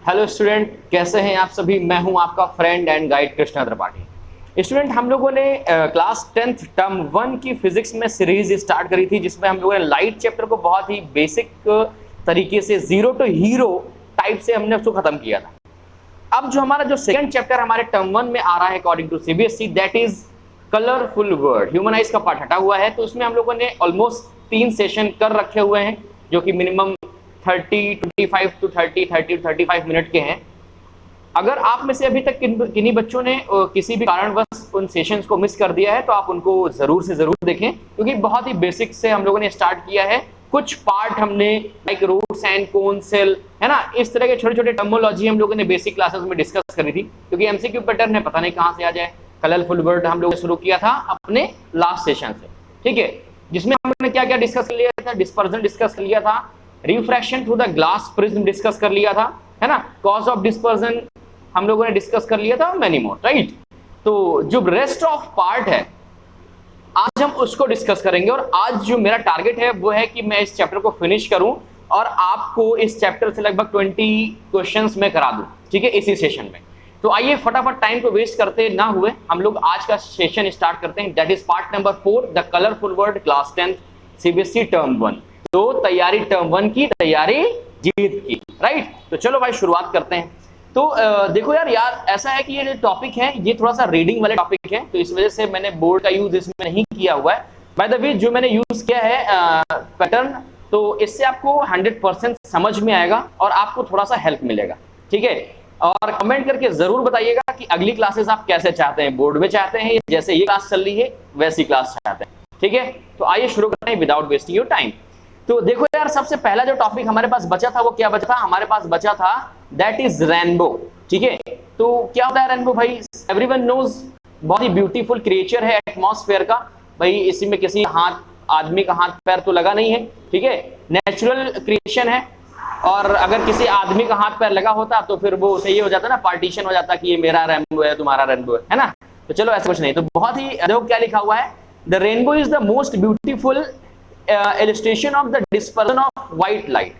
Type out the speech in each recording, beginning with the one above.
Hello student, कैसे हैं आप सभी। मैं हूं आपका friend and guide Krishna Tripathi. Student, हम लोगों ने क्लास 10th टर्म 1 की फिजिक्स में सीरीज स्टार्ट करी थी, जिसमें हम लोगों ने लाइट चैप्टर को बहुत ही बेसिक तरीके से जीरो टू हीरो टाइप से हमने उसको खत्म किया था। अब जो हमारा सेकंड चैप्टर हमारे टर्म 1 में आ रहा है according to CBSE, that is colourful world. Human eyes का पार्ट हटा हुआ है, तो उसमें हम लोगों ने ऑलमोस्ट 3 सेशन कर रखे हुए हैं, जो कि मिनिमम 25 टू 35 मिनट के हैं। अगर आप में से अभी तक किन्हीं बच्चों ने किसी भी कारणवश उन सेशंस को मिस कर दिया है, तो आप उनको जरूर से जरूर देखें, क्योंकि बहुत ही बेसिक से हम लोगों ने स्टार्ट किया है। कुछ पार्ट हमने like roots and cone cell, है ना, इस तरह के छोटे छोटे टर्मोलॉजी हम लोगों ने बेसिक क्लासेस में डिस्कस करी थी, क्योंकि एमसीक्यू पैटर्न है, पता नहीं कहां से आ जाए। कलरफुल वर्ड हम लोग शुरू किया था अपने लास्ट सेशन से, ठीक है, जिसमें हमने क्या क्या डिस्कस कर लिया था। डिस्पर्जन डिस्कस कर लिया था, refraction through the glass prism discuss कर लिया था, है ना, कॉज ऑफ डिस्पर्जन हम लोगों ने डिस्कस कर लिया था, मैनी मोर, राइट। तो जो रेस्ट ऑफ पार्ट है आज हम उसको डिस्कस करेंगे, और आज जो मेरा टारगेट है वो है कि मैं इस चैप्टर को फिनिश करूं और आपको इस चैप्टर से लगभग 20 क्वेश्चंस में करा दूं, ठीक है, इसी सेशन में। तो आइए फटाफट टाइम को वेस्ट करते ना हुए हम लोग आज का सेशन स्टार्ट करते हैं। That is part number 4, the colourful world, class 10 CBSE term 1। तो तैयारी टर्म 1 की, तैयारी जीत की, राइट। तो चलो भाई शुरुआत करते हैं। तो देखो यार ऐसा है कि ये जो टॉपिक है ये थोड़ा सा रीडिंग वाले टॉपिक है, तो इस वजह से मैंने बोर्ड का यूज इसमें नहीं किया हुआ है। बाय द वे, जो मैंने यूज किया है पैटर्न, तो इससे आपको 100% समझ में आएगा और आपको थोड़ा सा हेल्प मिलेगा, ठीक है। और कमेंट करके जरूर बताइएगा कि अगली क्लासेस आप कैसे चाहते हैं, बोर्ड में चाहते हैं, जैसे ये क्लास चल रही है वैसी क्लास चाहते हैं, ठीक है। तो आइए शुरू करते हैं विदाउट वेस्टिंग योर टाइम। तो देखो यार, सबसे पहला जो टॉपिक हमारे पास बचा था वो क्या बचा था, हमारे पास बचा था दैट इज रेनबो, ठीक है। तो क्या होता है रेनबो भाई, एवरीवन नोज, बहुत ही ब्यूटीफुल क्रिएचर है एटमॉस्फेयर का भाई। इसी में किसी आदमी का हाथ पैर तो लगा नहीं है, ठीक है, नेचुरल क्रिएशन है। और अगर किसी आदमी का हाथ पैर लगा होता तो फिर वो सही हो जाता ना, पार्टीशन हो जाता कि ये मेरा रेनबो है, तुम्हारा रेनबो है ना। तो चलो ऐसा कुछ नहीं। तो बहुत ही देखो क्या लिखा हुआ है, the rainbow is the most beautiful illustration of the dispersion of white light.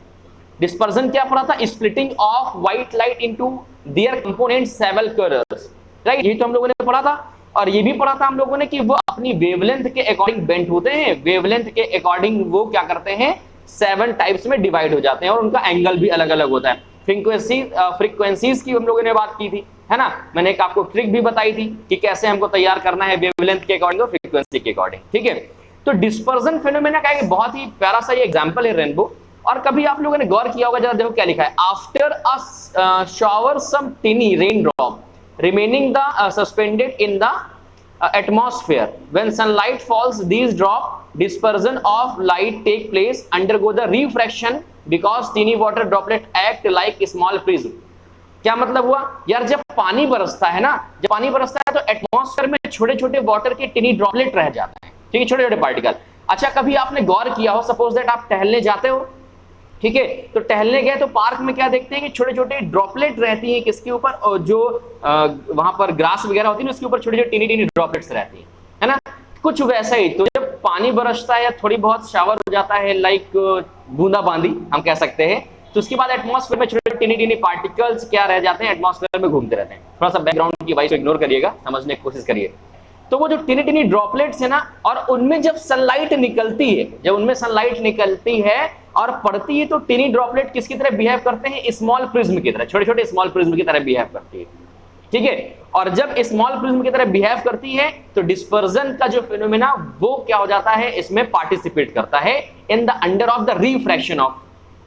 Dispersion क्या पढ़ा था, splitting of white light into their components several colors, right। ये तो हम लोगों ने पढ़ा था। और ये भी पढ़ा था हम लोगों ने कि वो अपनी वेवलेंथ के अकॉर्डिंग बेंट होते हैं, वेवलेंथ के अकॉर्डिंग वो क्या करते हैं, 7 टाइप्स में डिवाइड हो जाते हैं, और उनका एंगल भी अलग अलग होता है। फ्रीक्वेंसीज की हम लोगों ने बात की थी, है ना। मैंने एक आपको ट्रिक भी बताई थी कि कैसे हमको तैयार करना है वेवलेंथ के अकॉर्डिंग और फ्रीक्वेंसी के अकॉर्डिंग, ठीक है। तो डिस्पर्जन फिनोमेना का एक बहुत ही प्यारा सा ये एग्जांपल है रेनबो। और कभी आप लोगों ने गौर किया होगा, जरा देखो क्या लिखा है, after a shower some tiny rain drop remaining the suspended in the atmosphere, when sunlight falls, these drop dispersion of light take place, undergo the refraction because teeny water droplet act like small prism। क्या मतलब हुआ यार, जब पानी बरसता है ना, जब पानी बरसता है तो एटमॉस्फेयर में छोटे छोटे वाटर के टिनी ड्रॉपलेट रह जाते हैं, ठीक है, छोटे छोटे पार्टिकल। अच्छा, कभी आपने गौर किया हो, सपोज दैट आप टहलने जाते हो, ठीक है, तो टहलने गए तो पार्क में क्या देखते हैं कि छोटे छोटे ड्रॉपलेट रहती हैं किसके ऊपर, और जो वहां पर ग्रास वगैरह होती है ना, उसके ऊपर छोटे छोटे टीनी टीनी ड्रॉपलेट्स रहती है ना। कुछ वैसा ही, तो जब पानी बरसता है या थोड़ी बहुत शावर हो जाता है, लाइक बूंदाबांदी हम कह सकते हैं, तो उसके बाद एटमॉस्फेयर में छोटे टीनी टीनी पार्टिकल्स क्या रह जाते हैं, एटमॉस्फेयर में घूमते रहते हैं। थोड़ा सा बैकग्राउंड की वॉइस को इग्नोर करिएगा, समझने की कोशिश करिए। तो वो जो टिनी टिनी ड्रॉपलेट्स है ना, और उनमें जब सनलाइट निकलती है, जब उनमें सनलाइट निकलती है और पड़ती है, तो टिनी ड्रॉपलेट किसकी तरह बिहेव करते हैं, स्मॉल प्रिज्म की तरह, छोटे छोटे स्मॉल प्रिज्म की तरह बिहेव करती है, ठीक है। और जब स्मॉल प्रिज्म की तरह बिहेव करती है तो डिस्पर्जन का जो फिनोमेना वो क्या हो जाता है, इसमें पार्टिसिपेट करता है in the under of the refraction of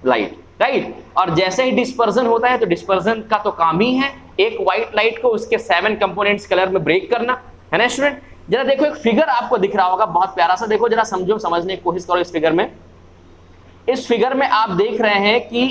light, right. और जैसे ही डिस्पर्जन होता है तो डिस्पर्जन का तो काम ही है एक व्हाइट लाइट को उसके 7 कंपोनेंट्स कलर में ब्रेक करना, है ना स्टूडेंट। जरा देखो एक फिगर आपको दिख रहा होगा बहुत प्यारा सा, देखो जरा समझो, समझने की कोशिश करो इस फिगर में। इस फिगर में आप देख रहे हैं कि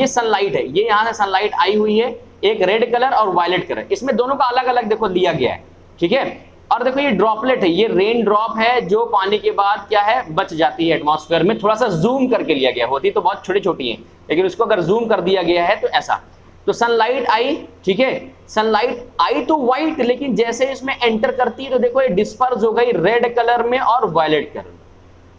ये सनलाइट है, ये यहां से सनलाइट आई हुई है, एक रेड कलर और वायलेट कलर, इसमें दोनों का अलग अलग देखो दिया गया है, ठीक है। और देखो ये ड्रॉपलेट है, ये रेन ड्रॉप है जो पानी के बाद क्या है, बच जाती है एटमॉस्फेयर में। थोड़ा सा जूम करके लिया गया, होती तो बहुत छोटी छोटी है, लेकिन उसको अगर जूम कर दिया गया है तो ऐसा। तो सनलाइट आई, ठीक है, सनलाइट आई तो व्हाइट, लेकिन जैसे इसमें एंटर करती है तो देखो ये डिस्पर्स हो गई रेड कलर में और वायलेट कलर में,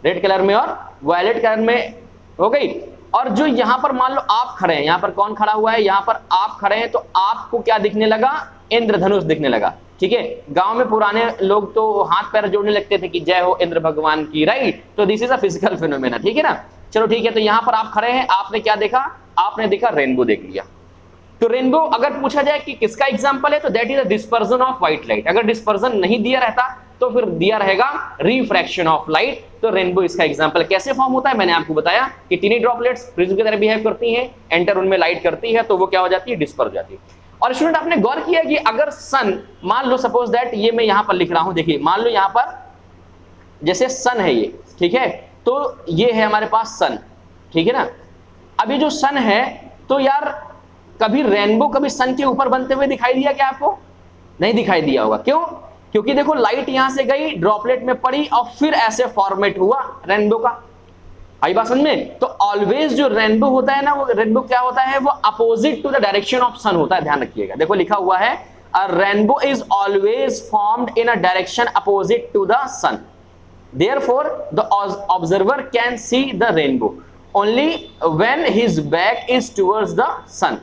रेड कलर में और वायलेट कलर में हो गई। और जो यहाँ पर मान लो आप खड़े हैं, यहाँ पर कौन खड़ा हुआ है, यहाँ पर आप खड़े हैं, तो आपको क्या दिखने लगा, इंद्रधनुष दिखने लगा। ठीक है, गांव में पुराने लोग तो हाथ पैर जोड़ने लगते थे कि जय हो इंद्र भगवान की, राइट। तो this is a physical phenomena, ठीक है ना। चलो ठीक है, तो यहाँ पर आप खड़े हैं, आपने क्या देखा, आपने देखा रेनबो देख लिया। तो रेनबो अगर पूछा जाए कि किसका एग्जांपल है, तो that is a dispersion of white light. अगर डिस्पर्जन नहीं दिया रहता तो फिर दिया रहेगा रिफ्रैक्शन ऑफ लाइट। तो रेनबो इसका एग्जांपल। कैसे फॉर्म होता है, मैंने आपको बताया कि टीनी ड्रॉपलेट्स प्रिज्म की तरह बिहेव करती हैं, एंटर उनमें लाइट करती है तो वो क्या हो जाती है, डिस्पर्स हो जाती है। और स्टूडेंट आपने गौर किया कि अगर सन, मान लो सपोज दैट, ये मैं यहां पर लिख रहा हूं, देखिए मान लो यहां पर जैसे सन है ये, ठीक है, तो ये है हमारे पास सन, ठीक है ना। अभी जो सन है, तो यार कभी रेनबो कभी सन के ऊपर बनते हुए दिखाई दिया क्या आपको? नहीं दिखाई दिया होगा। क्यों? क्योंकि देखो लाइट यहां से गई, ड्रॉपलेट में पड़ी और फिर ऐसे फॉर्मेट हुआ रेनबो का। आई बात समझ में? तो ऑलवेज जो रेनबो होता है ना, वो रेनबो क्या होता है, वो opposite to the direction of sun होता है। ध्यान रखिएगा, देखो लिखा हुआ है a rainbow is always formed in a direction opposite to the sun, therefore the observer can see the rainbow only when his back is towards the sun।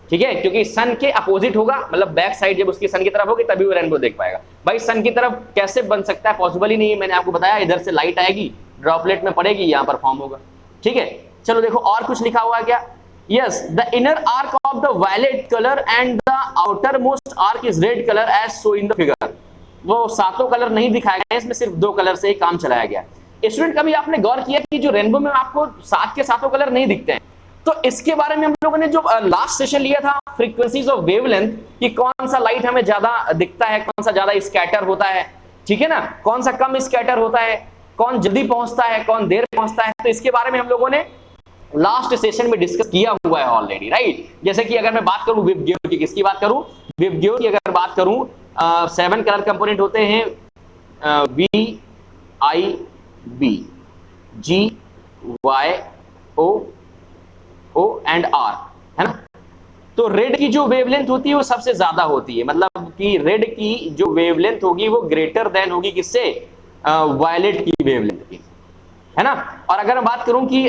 ठीक है, क्योंकि सन के अपोजिट होगा, मतलब बैक साइड जब उसकी सन की तरफ होगी तभी वो रेनबो देख पाएगा। भाई सन की तरफ कैसे बन सकता है, पॉसिबल ही नहीं है। मैंने आपको बताया इधर से लाइट आएगी, ड्रॉपलेट में पड़ेगी, यहां पर फॉर्म होगा। ठीक है, चलो देखो और कुछ लिखा हुआ है क्या। Yes, the inner arc of the violet colour and the outermost arc is red colour as so in the figure. वो सातों कलर नहीं दिखाए गए, इसमें सिर्फ 2 कलर से ही काम चलाया गया। स्टूडेंट कभी आपने गौर किया कि जो रेनबो में आपको 7 के 7 कलर नहीं दिखते हैं? तो इसके बारे में हम लोगों ने जो लास्ट सेशन लिया था, फ्रीक्वेंसीज ऑफ वेवलेंथ, कि कौन सा लाइट हमें ज्यादा दिखता है, कौन सा ज्यादा स्कैटर होता है, ठीक है ना, कौन सा कम स्कैटर होता है, कौन जल्दी पहुंचता है, कौन देर पहुंचता है। तो इसके बारे में हम लोगों ने लास्ट सेशन में डिस्कस किया हुआ है ऑलरेडी, राइट। जैसे कि अगर मैं बात करूं विबग्योर की, किसकी बात करूं, विबग्योर की अगर बात करूं, 7 कलर कंपोनेंट होते हैं, V I B, G Y O and R, है ना। तो रेड की जो वेवलेंथ होती है वो सबसे ज्यादा होती है, मतलब कि रेड की जो वेवलेंथ होगी वो ग्रेटर देन होगी किससे, वायलेट की वेवलेंथ की, है ना। और अगर मैं बात करूं कि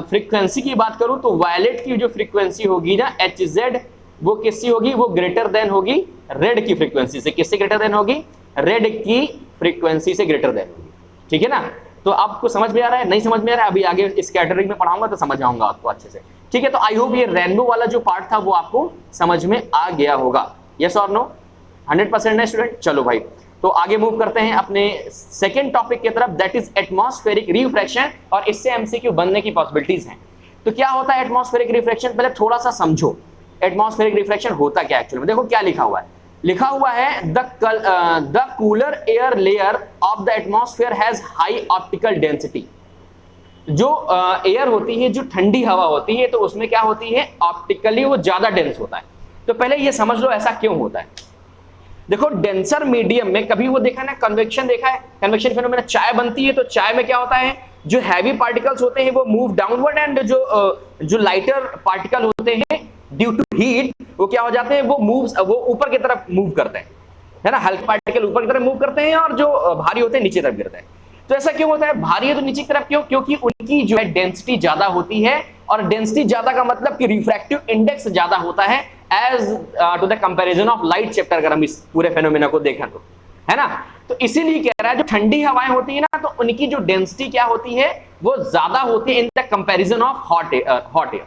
फ्रीक्वेंसी की बात करूं, तो वायलेट की जो फ्रीक्वेंसी होगी ना, HZ, वो किससी होगी, वो ग्रेटर देन होगी रेड की फ्रीक्वेंसी से। किससे ग्रेटर देन होगी, रेड की फ्रीक्वेंसी से ग्रेटर देन होगी। ठीक है ना। तो आपको समझ में आ रहा है, नहीं समझ में आ रहा है, अभी आगे स्कैटरिंग में पढ़ाऊंगा तो समझ आऊंगा आपको अच्छे से। ठीक है, तो आई होप ये रेनबो वाला जो पार्ट था वो आपको समझ में आ गया होगा। यस और नो, 100% है स्टूडेंट। चलो भाई, तो आगे मूव करते हैं अपने सेकेंड टॉपिक की तरफ, दैट इज एटमॉस्फेरिक रिफ्रैक्शन, और इससे एमसीक्यू बनने की पॉसिबिलिटीज हैं। तो क्या होता है एटमॉस्फेरिक रिफ्रैक्शन, पहले थोड़ा सा समझो एटमॉस्फेरिक रिफ्रैक्शन होता क्या एक्चुअली में। देखो क्या लिखा हुआ है, लिखा हुआ है the cooler air layer of the atmosphere has high optical density. जो एयर होती है, जो ठंडी हवा होती है, तो उसमें क्या होती है, ऑप्टिकली वो ज्यादा डेंस होता है। तो पहले ये समझ लो ऐसा क्यों होता है। देखो डेंसर मीडियम में कभी वो देखा ना, कन्वेक्शन देखा है, कन्वेक्शन फिनोमेना, चाय बनती है तो चाय में क्या होता है, जो हैवी पार्टिकल्स होते हैं वो मूव डाउनवर्ड, एंड जो लाइटर पार्टिकल होते हैं ड्यू टू हीट वो क्या हो जाते हैं, वो ऊपर की तरफ मूव करते हैं, है ना। हल्के पार्टिकल ऊपर की तरफ मूव करते हैं और जो भारी होते हैं नीचे तरफ गिरते हैं। तो ऐसा क्यों होता है, भारी है तो नीचे की तरफ क्यों, क्योंकि उनकी जो है डेंसिटी ज्यादा होती है, और डेंसिटी ज्यादा का मतलब कि रिफ्रैक्टिव इंडेक्स ज्यादा होता है as to the comparison of light chapter, अगर हम इस पूरे फेनोमेना को देखें तो, है ना। तो इसीलिए कह रहा है जो ठंडी हवाएं होती है ना, तो उनकी जो डेंसिटी क्या होती है, वो ज्यादा होती है in the comparison of hot air,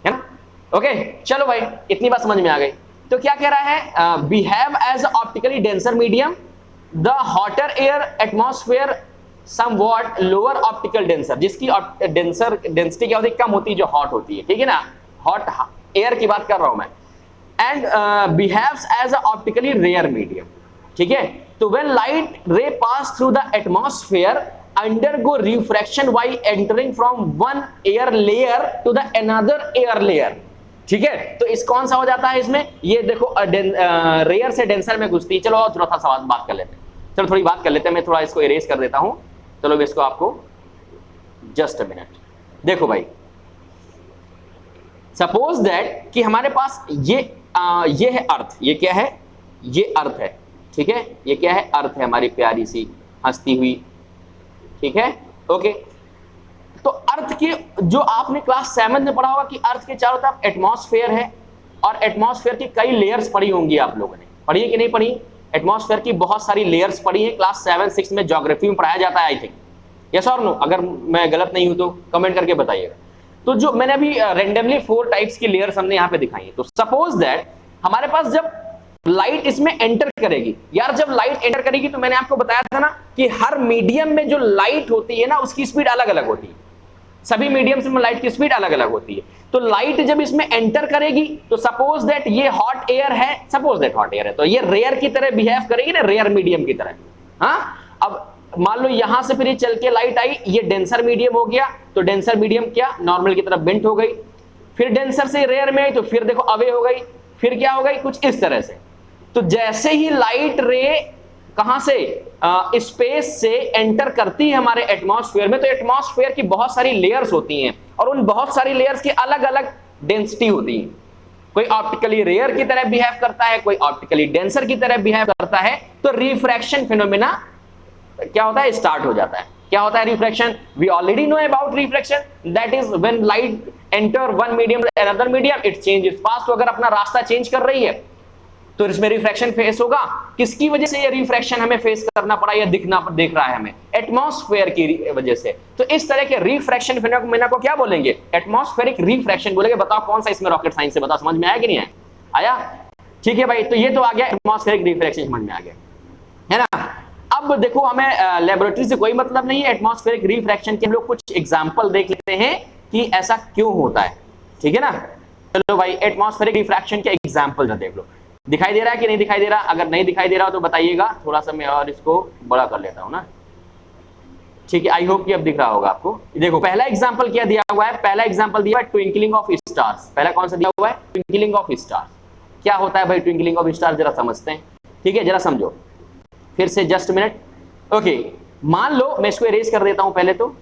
है ना। ओके चलो भाई, इतनी बात समझ में आ गई। तो क्या कह रहा है, behave as optically denser medium, the hotter air atmosphere somewhat lower optical denser, जिसकी डेंसर डेंसिटी क्या होती है, कम होती है, जो हॉट होती है, ठीक है ना, हॉट एयर की बात कर रहा हूं मैं। And behaves as optically rare medium, ठीक है। तो when light ray pass through the atmosphere undergo refraction while entering from one air layer to the another air layer, ठीक है। तो इस कौन सा हो जाता है इसमें, ये देखो रेयर से डेंसर में घुसती है। चलो और थोड़ा सा सवाल बात कर लेते हैं, चलो थोड़ी बात कर लेते हैं, मैं थोड़ा इसको इरेज कर देता हूं। चलो मैं इसको आपको जस्ट अ मिनट, देखो भाई, सपोज दैट कि हमारे पास ये है अर्थ, ये क्या है, ये अर्थ है, ठीक है, ये क्या है, अर्थ है, हमारी प्यारी सी हंसती हुई, ठीक है, ओके। तो अर्थ की जो आपने क्लास 7 में पढ़ा होगा कि अर्थ के चारों तरफ एटमॉस्फेयर है, और एटमॉस्फेयर की कई लेयर्स पढ़ी होंगी आप लोगों ने, पढ़ी है कि नहीं पढ़ी? एटमॉस्फेयर की बहुत सारी लेयर्स पढ़ी है, क्लास 7-6 में ज्योग्राफी में पढ़ाया जाता है आई थिंक, यस और नो? अगर मैं गलत नहीं हूं तो कमेंट करके बताइएगा। तो जो मैंने अभी रेंडमली 4 टाइप्स की लेयर्स हमने यहाँ पे दिखाई है। तो सपोज दैट हमारे पास जब लाइट इसमें एंटर करेगी, यार जब लाइट एंटर करेगी तो मैंने आपको बताया था ना कि हर मीडियम में जो लाइट होती है ना उसकी स्पीड अलग अलग होती है, सभी मीडियम्स में लाइट की स्पीड अलग अलग होती है। तो लाइट जब इसमें एंटर करेगी तो सपोज दैट ये हॉट एयर है, सपोज दैट हॉट एयर है, तो ये रेयर की तरह बिहेव करेगी ना, रेयर मीडियम की तरह। हाँ, अब मान लो यहां से फिर ये चल के लाइट आई, ये डेंसर मीडियम हो गया, तो डेंसर मीडियम क्या नॉर्मल की तरफ बेंट हो गई, फिर डेंसर से रेयर में आई तो फिर देखो अवे हो गई, फिर क्या हो गई, कुछ इस तरह से। तो जैसे ही लाइट रे कहां से स्पेस से एंटर करती है हमारे एटमॉस्फेयर में, तो एटमॉस्फेयर की बहुत सारी लेयर्स होती हैं और उन बहुत सारी लेयर्स की अलग अलग डेंसिटी होती है। कोई ऑप्टिकली रेयर की तरह बिहेव करता है, कोई ऑप्टिकली डेंसर की तरह बिहेव करता है। तो रिफ्रैक्शन फिनोमेना क्या होता है, स्टार्ट हो जाता है। क्या होता है refraction? We already know about refraction, that is when light enter one medium another medium it change its path. तो अगर अपना रास्ता चेंज कर रही है तो इसमें रिफ्रैक्शन फेस होगा। किसकी वजह से ये रिफ्रैक्शन हमें फेस करना पड़ा या दिख रहा है हमें? एटमॉस्फेयर की वजह से। तो इस तरह के रिफ्रैक्शन फिनोमेना को क्या बोलेंगे? एटमॉस्फेरिक रिफ्रैक्शन बोलेंगे। बताओ कौन सा इसमें रॉकेट साइंस से, बताओ समझ में आया कि नहीं आया? आया? ठीक है भाई, तो ये तो आ गया एटमॉस्फेरिक रिफ्रैक्शन, समझ में आ गया है ना। अब देखो हमें लेबोरेटरी से कोई मतलब नहीं है, एटमॉस्फेरिक रिफ्रैक्शन के हम लोग कुछ एग्जांपल देख लेते हैं कि ऐसा क्यों होता है, ठीक है ना। चलो भाई एटमॉस्फेरिक रिफ्रैक्शन के एग्जांपल देख लो। दिखाई दे रहा है कि नहीं दिखाई दे रहा? अगर नहीं दिखाई दे रहा तो बताइएगा, थोड़ा सा मैं और इसको बड़ा कर लेता हूं ना। ठीक है, आई होप कि अब दिख रहा होगा आपको। देखो पहला एग्जांपल क्या दिया हुआ है, पहला एग्जांपल दिया है ट्विंकलिंग ऑफ स्टार्स। पहला कौन सा दिया हुआ है? Twinkling of stars. क्या होता है भाई ट्विंकलिंग ऑफ स्टार्स, जरा समझते हैं, ठीक है, जरा समझो फिर से, जस्ट मिनट। ओके, मान लो मैं इसको इरेज कर देता हूं पहले। तो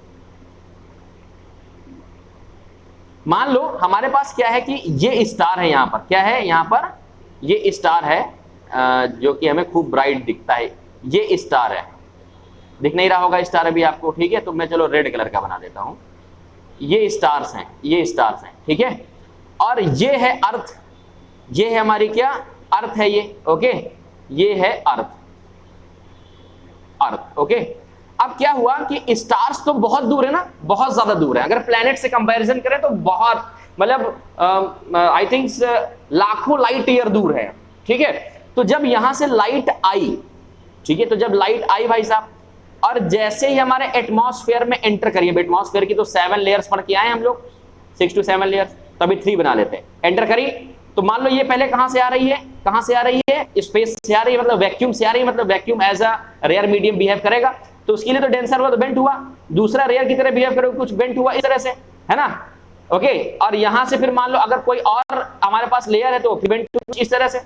मान लो हमारे पास क्या है कि ये स्टार है, यहां पर क्या है, यहां पर ये स्टार है जो कि हमें खूब ब्राइट दिखता है। ये स्टार है, दिख नहीं रहा होगा स्टार अभी आपको, ठीक है। तो मैं चलो रेड कलर का बना देता हूं। ये स्टार्स हैं, ये स्टार्स हैं, ठीक है। और ये है अर्थ, ये है हमारी क्या, अर्थ है ये, ओके। ये है अर्थ, अर्थ, ओके। अब क्या हुआ कि स्टार्स तो बहुत दूर है ना, बहुत ज्यादा दूर है। अगर प्लैनेट से कंपैरिजन करें तो बहुत, मतलब आई थिंक लाखों लाइट ईयर दूर है, ठीक है। तो जब यहां से लाइट आई, ठीक है, तो जब लाइट आई भाई साहब, और जैसे ही हमारे एटमॉस्फेयर में एंटर करिए, एटमॉस्फेयर की तो 7 लेयर्स पढ़ के आए हम लोग, 6 to 7 लेयर्स, तभी 3 बना लेते हैं। एंटर करी तो मान लो ये पहले कहां से आ रही है, कहां से आ रही है, स्पेस से आ रही है, मतलब वैक्यूम से आ रही है, मतलब vacuum as a rare medium behave करेगा, तो उसके लिए तो डेंसर हुआ तो बेंट हुआ, दूसरा रेयर की तरह बिहेव करेगा कुछ बेंट हुआ, इस तरह से, है ना, ओके। और यहां से फिर मान लो अगर कोई और हमारे पास लेयर है तो फिर बेंट कुछ इस तरह से,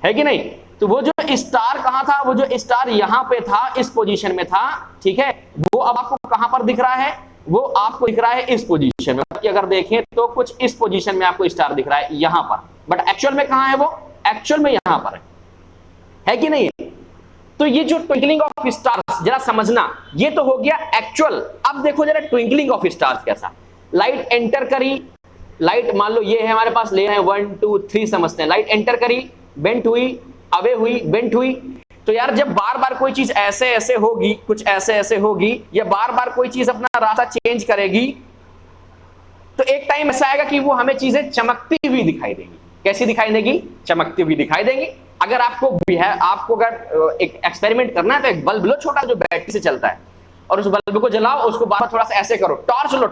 है कि नहीं। तो वो जो स्टार कहां था, वो जो स्टार यहां पे था, इस पोजीशन में था, ठीक है, वो अब आपको कहां पर दिख रहा है, वो आपको दिख रहा है इस पोजीशन में। अगर देखें तो कुछ इस पोजीशन में आपको स्टार दिख रहा है यहां पर, बट एक्चुअल में कहां है वो, एक्चुअल में यहां पर है कि नहीं। तो ये जो ट्विंकलिंग ऑफ स्टार्स जरा समझना, ये तो हो गया एक्चुअल। अब देखो जरा ट्विंकलिंग ऑफ स्टार्स कैसा, लाइट एंटर करी, लाइट मान लो ये है हमारे पास लेयर है 1 2 3 समझते हैं, लाइट एंटर करी, बेंट हुई, अवे हुई, बेंट हुई। तो यार जब बार बार कोई चीज ऐसे ऐसे होगी, कुछ ऐसे ऐसे होगी, या बार बार कोई चीज अपना रास्ता चेंज करेगी, तो एक टाइम ऐसा आएगा कि वो हमें चीजें चमकती हुई दिखाई देंगी। कैसी दिखाई देगी? चमकती हुई दिखाई देंगी। अगर आपको अगर एक एक्सपेरिमेंट करना है तो एक बल्ब लो छोटा जो बैटरी से चलता है, और उस बल्ब को जलाओ, उसको बार थोड़ा सा ऐसे करो, टॉर्च लो,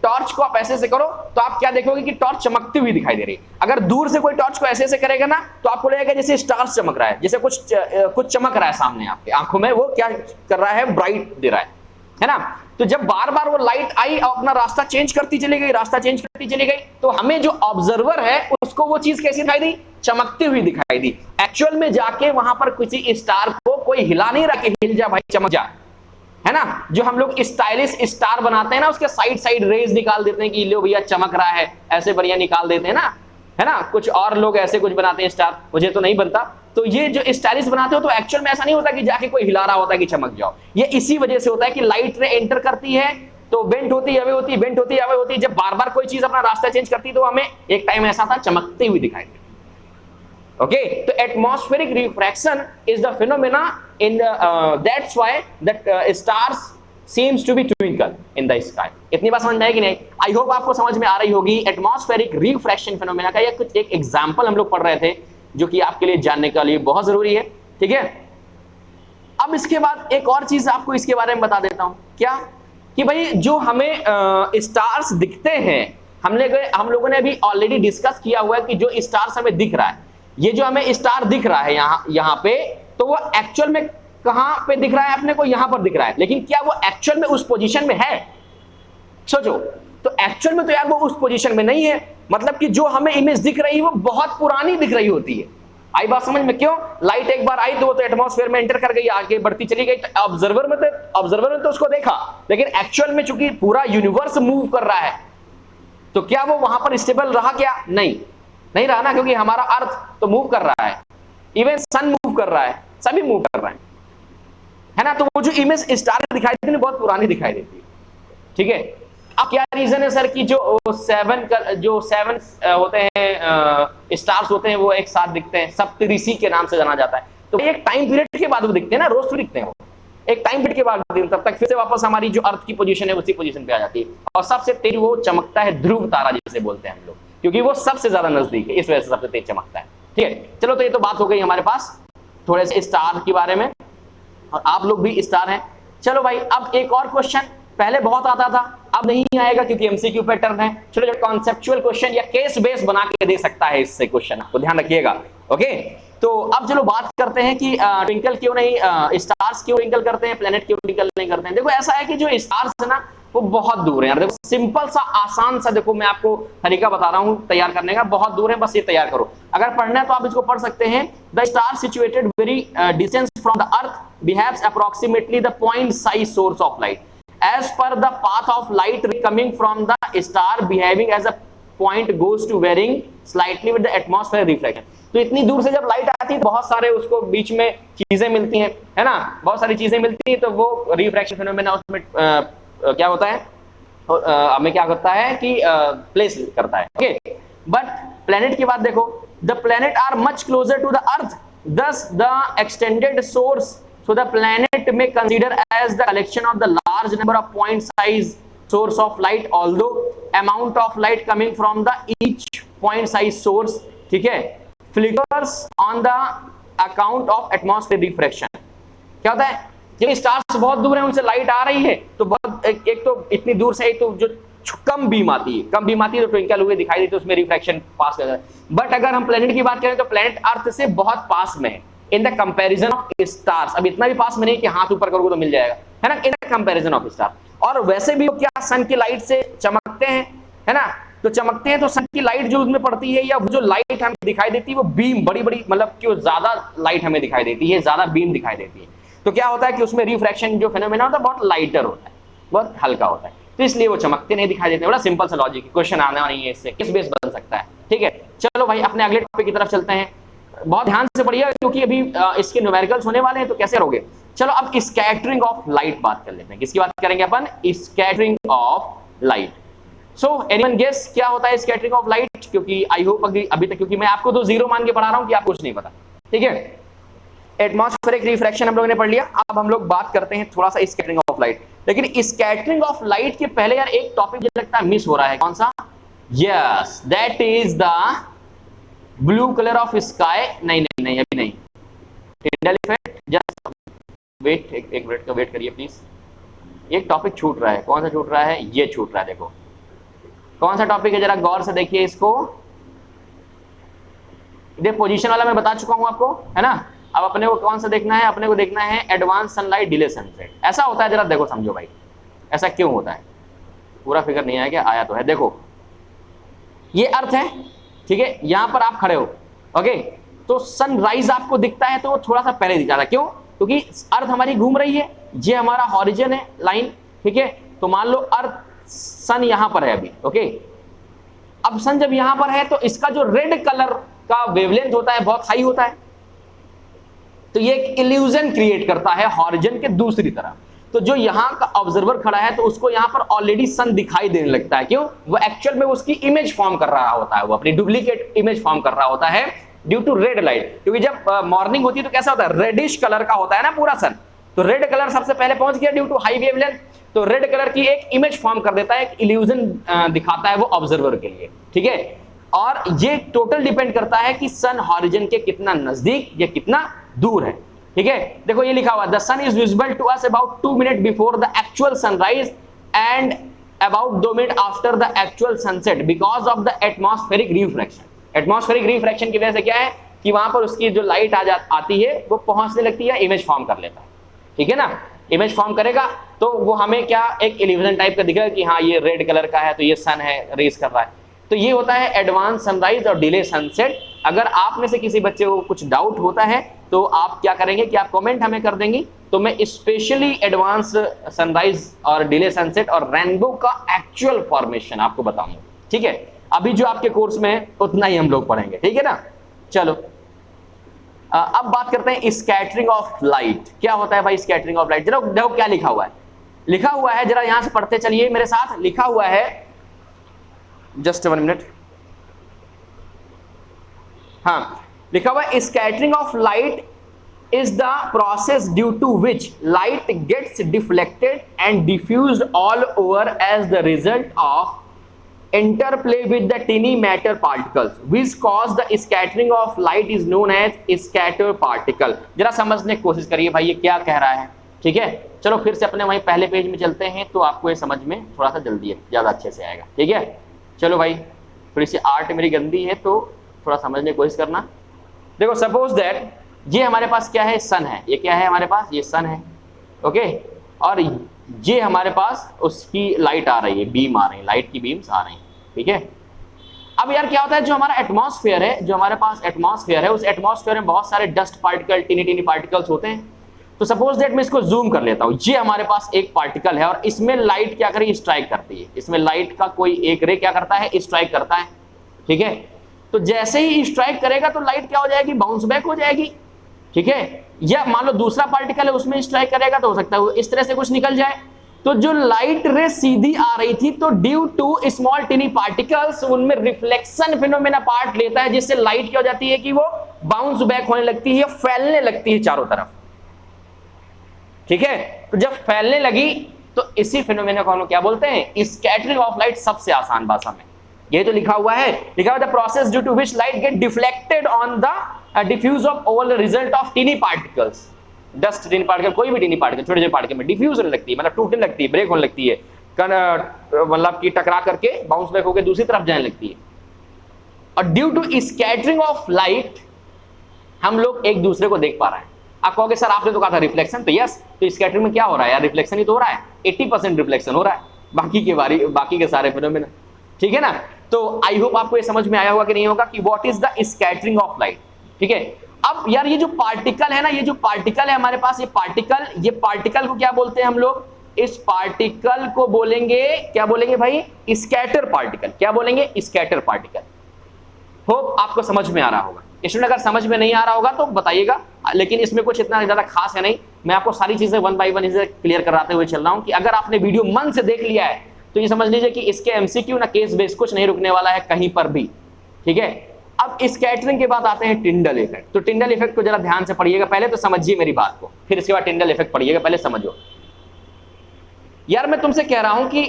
टॉर्च को आप ऐसे से करो तो आप क्या देखोगे कि टॉर्च चमकती हुई दिखाई दे रही है। अगर दूर से कोई टॉर्च को ऐसे ऐसे करेगा ना तो आपको लगेगा जैसे स्टार्स चमक रहा है, जैसे कुछ चमक रहा है सामने आपके आंखों में, वो क्या कर रहा है, ब्राइट दे रहा है ना। तो जब बार बार वो लाइट आई और अपना रास्ता चेंज करती चली गई, रास्ता चेंज करती चली गई, तो हमें जो ऑब्जर्वर है उसको वो चीज कैसी दिखाई दी, चमकती हुई दिखाई दी। एक्चुअल में जाके वहां पर किसी स्टार को कोई हिला नहीं रहा कि हिल जा भाई, चमक जा, है ना। जो हम लोग स्टाइलिश स्टार बनाते हैं ना, उसके साइड रेज निकाल देते हैं कि लो भैया चमक रहा है, ऐसे बढ़िया निकाल देते हैं ना, है ना। कुछ और लोग ऐसे कुछ बनाते हैं स्टार, मुझे तो नहीं बनता। तो ये जो स्टाइलिश बनाते हो तो एक्चुअल में ऐसा नहीं होता कि जाके कोई हिला रहा होता है कि चमक जाओ। ये इसी वजह से होता है कि लाइट रे एंटर करती है, तो बेंट होती अवे होती, बेंट होती अवे होती, जब बार बार कोई चीज अपना रास्ता चेंज करती तो हमें एक टाइम ऐसा था चमकती हुई दिखाई देती। ओके, तो atmospheric refraction is the phenomena in that's why that stars seems to be twinkle in the sky। इतनी बात समझ में आएगी नहीं? आई होप आपको समझ में आ रही होगी। एटमॉस्फेरिक रिफ्रैक्शन फिनोमेना का कुछ एक एग्जांपल हम लोग पढ़ रहे थे जो कि आपके लिए जानने के लिए बहुत जरूरी है, ठीक है। अब इसके बाद एक और चीज आपको इसके बारे में बता देता हूं, क्या कि भाई जो हमें स्टार्स दिखते हैं, हम लोगों ने अभी ऑलरेडी डिस्कस किया हुआ है कि जो स्टार्स हमें दिख रहा है, ये जो हमें स्टार दिख रहा है यहाँ पे, तो वो एक्चुअल में कहां पे दिख रहा है? अपने को यहां पर दिख रहा है, लेकिन क्या वो एक्चुअल में उस पोजीशन में है? सोचो, तो एक्चुअल में तो यार वो उस पोजीशन में नहीं है। मतलब कि जो हमें इमेज दिख रही है वो बहुत पुरानी दिख रही होती है। आई बात समझ में? क्यों? लाइट एक बार आई तो वो तो एटमॉस्फेयर में एंटर कर गई, आगे बढ़ती चली गई, तो ऑब्जर्वर में तो उसको देखा, लेकिन एक्चुअल में चूंकि पूरा यूनिवर्स मूव कर रहा है, तो क्या वो वहां पर स्टेबल रहा? क्या नहीं रहा ना, क्योंकि हमारा अर्थ तो मूव कर रहा है, इवन सन मूव कर रहा है, सभी मूव कर रहे है ना। तो वो जो इमेज स्टार दिखाई देती है बहुत पुरानी दिखाई देती है, ठीक है। अब क्या रीजन है सर कि जो सेवन होते हैं स्टार्स होते हैं वो एक साथ दिखते हैं, सप्तऋषि के नाम से जाना जाता है। तो एक टाइम पीरियड के बाद वो दिखते हैं ना, रोज तो दिखते हैं वो एक टाइम पीरियड के बाद, तब तक फिर से वापस हमारी जो अर्थ की पोजीशन है उसी पोजीशन पे आ जाती है। और सबसे तेज वो चमकता है ध्रुव तारा जिसे बोलते हैं हम लोग, क्योंकि वो सबसे ज्यादा नजदीक है, इस वजह से सबसे तेज चमकता है, ठीक है। चलो, तो ये तो बात हो गई हमारे पास थोड़े से स्टार के बारे में, और आप लोग भी स्टार हैं। चलो भाई, अब एक और क्वेश्चन, पहले बहुत आता था, अब नहीं आएगा क्योंकि एमसीक्यू पैटर्न है। चलो, कॉन्सेप्चुअल क्वेश्चन या केस बेस बना के दे सकता है इससे क्वेश्चन, तो ध्यान रखिएगा। ओके, तो अब चलो बात करते हैं कि ट्विंकल क्यों नहीं, स्टार्स क्यों ट्विंकल करते हैं, प्लेनेट क्यों ट्विंकल नहीं करते हैं। देखो, ऐसा है कि जो स्टार्स है ना वो बहुत दूर है यार। देखो, सिंपल सा आसान सा, देखो मैं आपको तरीका बता रहा हूं तैयार करने का, बहुत दूर है, बस ये तैयार करो। अगर पढ़ना है तो आप इसको पढ़ सकते हैं। The star situated very distance from the earth behaves approximately the point size source of light as per the path of light coming from the star behaving as a point goes to varying slightly with the atmosphere reflection। तो इतनी दूर से जब light आती है बहुत सारे उसको बीच में चीजें मिलती हैं, है ना, बहुत सारी चीजें मिलती हैं, तो वो रिफ्रैक्शन फिनोमेना उसमें क्या होता है, हमें क्या करता है कि प्लेस करता है। ओके, बट प्लेनेट की बात देखो, the planet are much closer to the earth, thus the extended source, so the planet may consider as the collection of the large number of point size source of light, although amount of light coming from the each point size source, ठीक है, flickers on the account of atmospheric refraction। क्या होता है, जब stars बहुत दूर है उनसे लाइट आ रही है तो बहुत एक तो इतनी दूर से एक तो जो कम बीम आती है तो ट्विंकल हुए दिखाई देती है, उसमें रिफ्रैक्शन पास कर जाता है। बट अगर हम प्लेनेट की बात करें तो प्लेनेट अर्थ से बहुत पास में है in the comparison of stars. अब इतना भी पास में नहीं कि हाथ ऊपर करोगे तो मिल जाएगा, है ना, in the comparison of star. और वैसे भी क्या सन की लाइट से चमकते हैं, है ना, तो चमकते हैं तो सन की लाइट जो उसमें पड़ती है या जो लाइट हमें दिखाई देती है वो बीम बड़ी बड़ी, मतलब कि ज्यादा लाइट हमें दिखाई देती है, ज्यादा बीम दिखाई देती है। तो क्या होता है कि उसमें रिफ्रैक्शन जो फिनोमेना होता है बहुत लाइटर होता है, बहुत हल्का होता है, तो इसलिए वो चमकते नहीं दिखाई देते। बड़ा सिंपल सा लॉजिक, क्वेश्चन आने वाला नहीं है इससे, किस बेस बन सकता है, ठीक है। चलो भाई अपने अगले टॉपिक की तरफ चलते हैं, बहुत ध्यान से पढ़िए क्योंकि अभी इसके न्यूमेरिकल्स होने वाले हैं, तो कैसे रहोगे। चलो अब स्कैटरिंग ऑफ लाइट बात कर लेते हैं। किसकी बात करेंगे अपन, scattering of light. So anyone guess क्या होता है स्कैटरिंग ऑफ लाइट, क्योंकि आई होप अभी तक, क्योंकि मैं आपको तो जीरो मान के पढ़ा रहा हूं कि आपको कुछ नहीं पता, ठीक है। एटमॉस्फेरिक रिफ्रैक्शन हम लोगों ने पढ़ लिया, अब हम लोग बात करते हैं थोड़ा सा स्कैटरिंग ऑफ लाइट। लेकिन स्कैटरिंग ऑफ लाइट के पहले यार एक टॉपिक मुझे लगता है मिस हो रहा है, कौन सा, yes, that is the blue colour of sky. नहीं अभी नहीं, टिंडल इफेक्ट, जस्ट वेट, एक मिनट का वेट करिए प्लीज। एक टॉपिक छूट रहा है, कौन सा छूट रहा है, ये छूट रहा है, देखो कौन सा टॉपिक है, जरा गौर से देखिए इसको। ये पोजीशन वाला मैं बता चुका हूं आपको, है ना। अब अपने को कौन सा देखना है, अपने को देखना है एडवांस सनलाइट डिले सनसेट। ऐसा होता है, जरा देखो समझो भाई, ऐसा क्यों होता है, पूरा फिगर नहीं आया क्या, आया तो है। देखो ये अर्थ है, ठीक है, यहां पर आप खड़े हो, ओके, तो सनराइज आपको दिखता है तो वो थोड़ा सा पहले दिख जाता है, क्यों, क्योंकि अर्थ हमारी घूम रही है, ये हमारा हॉरिजन है लाइन, ठीक है। तो मान लो अर्थ, सन यहां पर है अभी, ओके, अब सन जब यहां पर है तो इसका जो रेड कलर का वेवलेंथ होता है बहुत हाई होता है, तो ये एक इल्यूजन क्रिएट करता है हॉरिजन के दूसरी तरफ। तो जो यहाँ का ऑब्जर्वर खड़ा है तो उसको यहाँ पर ऑलरेडी सन दिखाई देने लगता है। क्यों? वो एक्चुअल में उसकी इमेज फॉर्म कर रहा होता है, वो अपनी डुप्लीकेट इमेज फॉर्म कर रहा होता है ड्यू टू रेड लाइट। क्योंकि जब मॉर्निंग होती है तो कैसा होता है, रेडिश कलर का होता है ना पूरा सन, तो रेड कलर सबसे पहले पहुंच गया ड्यू टू हाई वेवलेंथ, तो रेड कलर की एक इमेज फॉर्म कर देता है, एक इल्यूजन दिखाता है वो ऑब्जर्वर के लिए। ठीक है, और ये टोटल डिपेंड करता है कि सन हॉरिजन के कितना नजदीक या कितना दूर है। ठीक है, देखो ये लिखा हुआ, the sun is visible to us about 2 minute before the actual sunrise and about 2 minute after the actual sunset because of the atmospheric refraction. Atmospheric refraction की वजह से क्या है कि वहां पर उसकी जो लाइट आती है वो पहुंचने लगती है, इमेज फॉर्म कर लेता है। ठीक है ना, इमेज फॉर्म करेगा तो वो हमें क्या एक इल्यूजन टाइप का दिखेगा कि हाँ ये रेड कलर का है तो ये सन है, रेस कर रहा है। तो ये होता है एडवांस सनराइज और डिले सनसेट। अगर आप में से किसी बच्चे को कुछ डाउट होता है तो आप क्या करेंगे कि आप कमेंट हमें कर देंगे, तो मैं स्पेशली एडवांस सनराइज और डिले सनसेट और रेनबो का एक्चुअल फॉर्मेशन आपको बताऊंगा। ठीक है, अभी जो आपके कोर्स में है उतना ही हम लोग पढ़ेंगे। ठीक है ना, चलो अब बात करते हैं स्कैटरिंग ऑफ लाइट। क्या होता है भाई स्कैटरिंग ऑफ लाइट? जरा देखो क्या लिखा हुआ है, लिखा हुआ है जरा यहां से पढ़ते चलिए मेरे साथ। लिखा हुआ है, जस्ट 1 मिनट, हाँ लिखा हुआ है, scattering of light is the process due to which light gets deflected and diffused all over as the result of interplay with the tiny matter particles which cause the scattering of light is known as scatter particle। जरा समझने की कोशिश करिए भाई ये क्या कह रहा है। ठीक है, चलो फिर से अपने वहीं पहले पेज में चलते हैं तो आपको ये समझ में थोड़ा सा जल्दी है, ज़्यादा अच्छे से आएगा। ठीक है, चलो भाई थोड़ी सी आर्ट मेरी गंदी है तो थोड़ा समझने की कोशिश करना। देखो सपोज दैट ये हमारे पास क्या है, सन है, ये क्या है हमारे पास, ये सन है। ओके, और ये हमारे पास उसकी लाइट आ रही है, बीम आ रही है, लाइट की बीम्स आ रही हैं। ठीक है, अब यार क्या होता है, जो हमारा एटमॉस्फेयर है, जो हमारे पास एटमॉस्फेयर है, उस एटमॉस्फेयर में बहुत सारे dust particle, tiny tiny particles होते हैं। तो सपोज दैट मैं इसको जूम कर लेता हूँ, ये हमारे पास एक पार्टिकल है और इसमें लाइट क्या करेगी, स्ट्राइक करती है। इसमें लाइट का कोई एक रे क्या करता है, स्ट्राइक करता है। ठीक है, तो जैसे ही स्ट्राइक करेगा तो लाइट क्या हो जाएगी, बाउंस बैक हो जाएगी। ठीक है, या मान लो दूसरा पार्टिकल है उसमें स्ट्राइक करेगा तो हो सकता है इस तरह से कुछ निकल जाए। तो जो लाइट रे सीधी आ रही थी तो due to small tiny particles उनमें रिफ्लेक्शन फिनोमेना पार्ट लेता है, जिससे लाइट क्या हो जाती है कि वो बाउंस बैक होने लगती है, फैलने लगती है चारों तरफ। ठीक है, तो जब फैलने लगी तो इसी फिनोमेना को हम क्या बोलते हैं, स्कैटरिंग ऑफ लाइट। सबसे आसान भाषा में ये तो लिखा हुआ है, लिखा हुआ the process due to which light get deflected on the diffuse of over the result of tiny particles. Dust tiny particle, कोई भी टीनी पार्टिकल, छोटे छोटे पार्टिकल में डिफ्यूज होने लगती है, मतलब टूटने लगती है, ब्रेक होने लगती है, मतलब कि टकरा करके बाउंस बैक होकर दूसरी तरफ जाने लगती है। और due to scattering of light हम लोग एक दूसरे को देख पा रहे हैं। आप कहोगे सर आपने तो कहा था रिफ्लेक्शन, तो यस, तो स्कैटरिंग में क्या हो रहा है यार, रिफ्लेक्शन ही तो हो रहा है, 80% रिफ्लेक्शन हो रहा है, बाकी के सारे फिनोमेना। ठीक है ना, तो आई होप आपको ये समझ में आया होगा कि नहीं होगा कि what is the scattering of light. ठीक है, अब यार ये जो पार्टिकल है ना, ये जो पार्टिकल है हमारे पास, ये पार्टिकल को क्या बोलते हैं हम लोग, इस पार्टिकल को बोलेंगे, क्या बोलेंगे भाई, स्कैटर पार्टिकल। क्या बोलेंगे, स्कैटर पार्टिकल। होप आपको समझ में आ रहा होगा। स्टूडेंट अगर समझ में नहीं आ रहा होगा तो बताइएगा, लेकिन इसमें कुछ इतना ज्यादा खास है नहीं, मैं आपको सारी चीजें 1 बाय 1 इसे क्लियर कराते हुए चल रहा हूं कि अगर आपने वीडियो मन से देख लिया है तो ये समझ लीजिए कि इसके एमसीक्यू ना केस बेस कुछ नहीं रुकने वाला है कहीं पर भी। ठीक है, अब स्कैटरिंग के बाद आते हैं टिंडल इफेक्ट। तो टिंडल इफेक्ट को जरा ध्यान से पढ़िएगा, पहले तो समझिए मेरी बात को, फिर इसके बाद टिंडल इफेक्ट पढ़िएगा, पहले समझो। यार मैं तुमसे कह रहा हूं कि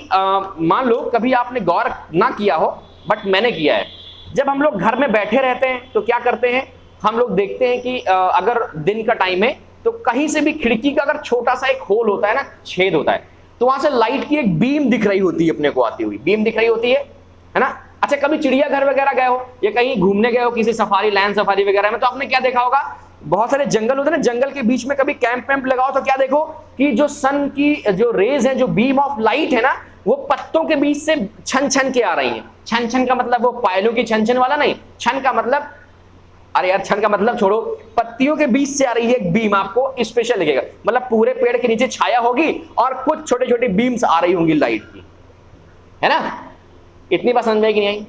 मान लो कभी आपने गौर ना किया हो बट मैंने किया है, जब हम लोग घर में बैठे रहते हैं तो क्या करते हैं, हम लोग देखते हैं कि अगर दिन का टाइम है तो कहीं से भी खिड़की का अगर छोटा सा एक होल होता है ना, छेद होता है, तो वहां से लाइट की एक बीम दिख रही होती है, अपने को आती हुई बीम दिख रही होती है ना। अच्छा कभी चिड़ियाघर वगैरह गए हो या कहीं घूमने गए हो किसी सफारी, लैंड सफारी वगैरह में, तो आपने क्या देखा होगा, बहुत सारे जंगल होते हैं ना, जंगल के बीच में कभी कैंप वैम्प लगाओ तो क्या देखो कि जो सन की जो रेज है, जो बीम ऑफ लाइट है ना, वो पत्तों के बीच से छन छन के आ रही है। छन छन का मतलब वो पायलों की छन छन वाला नहीं, छन का मतलब, अरे यार छन का मतलब छोड़ो, पत्तियों के बीच से आ रही है एक बीम, आपको स्पेशल लगेगा, मतलब पूरे पेड़ के नीचे छाया होगी और कुछ छोटे छोटे बीम्स आ रही होंगी लाइट की, है ना। इतनी बात समझ में कि नहीं आई?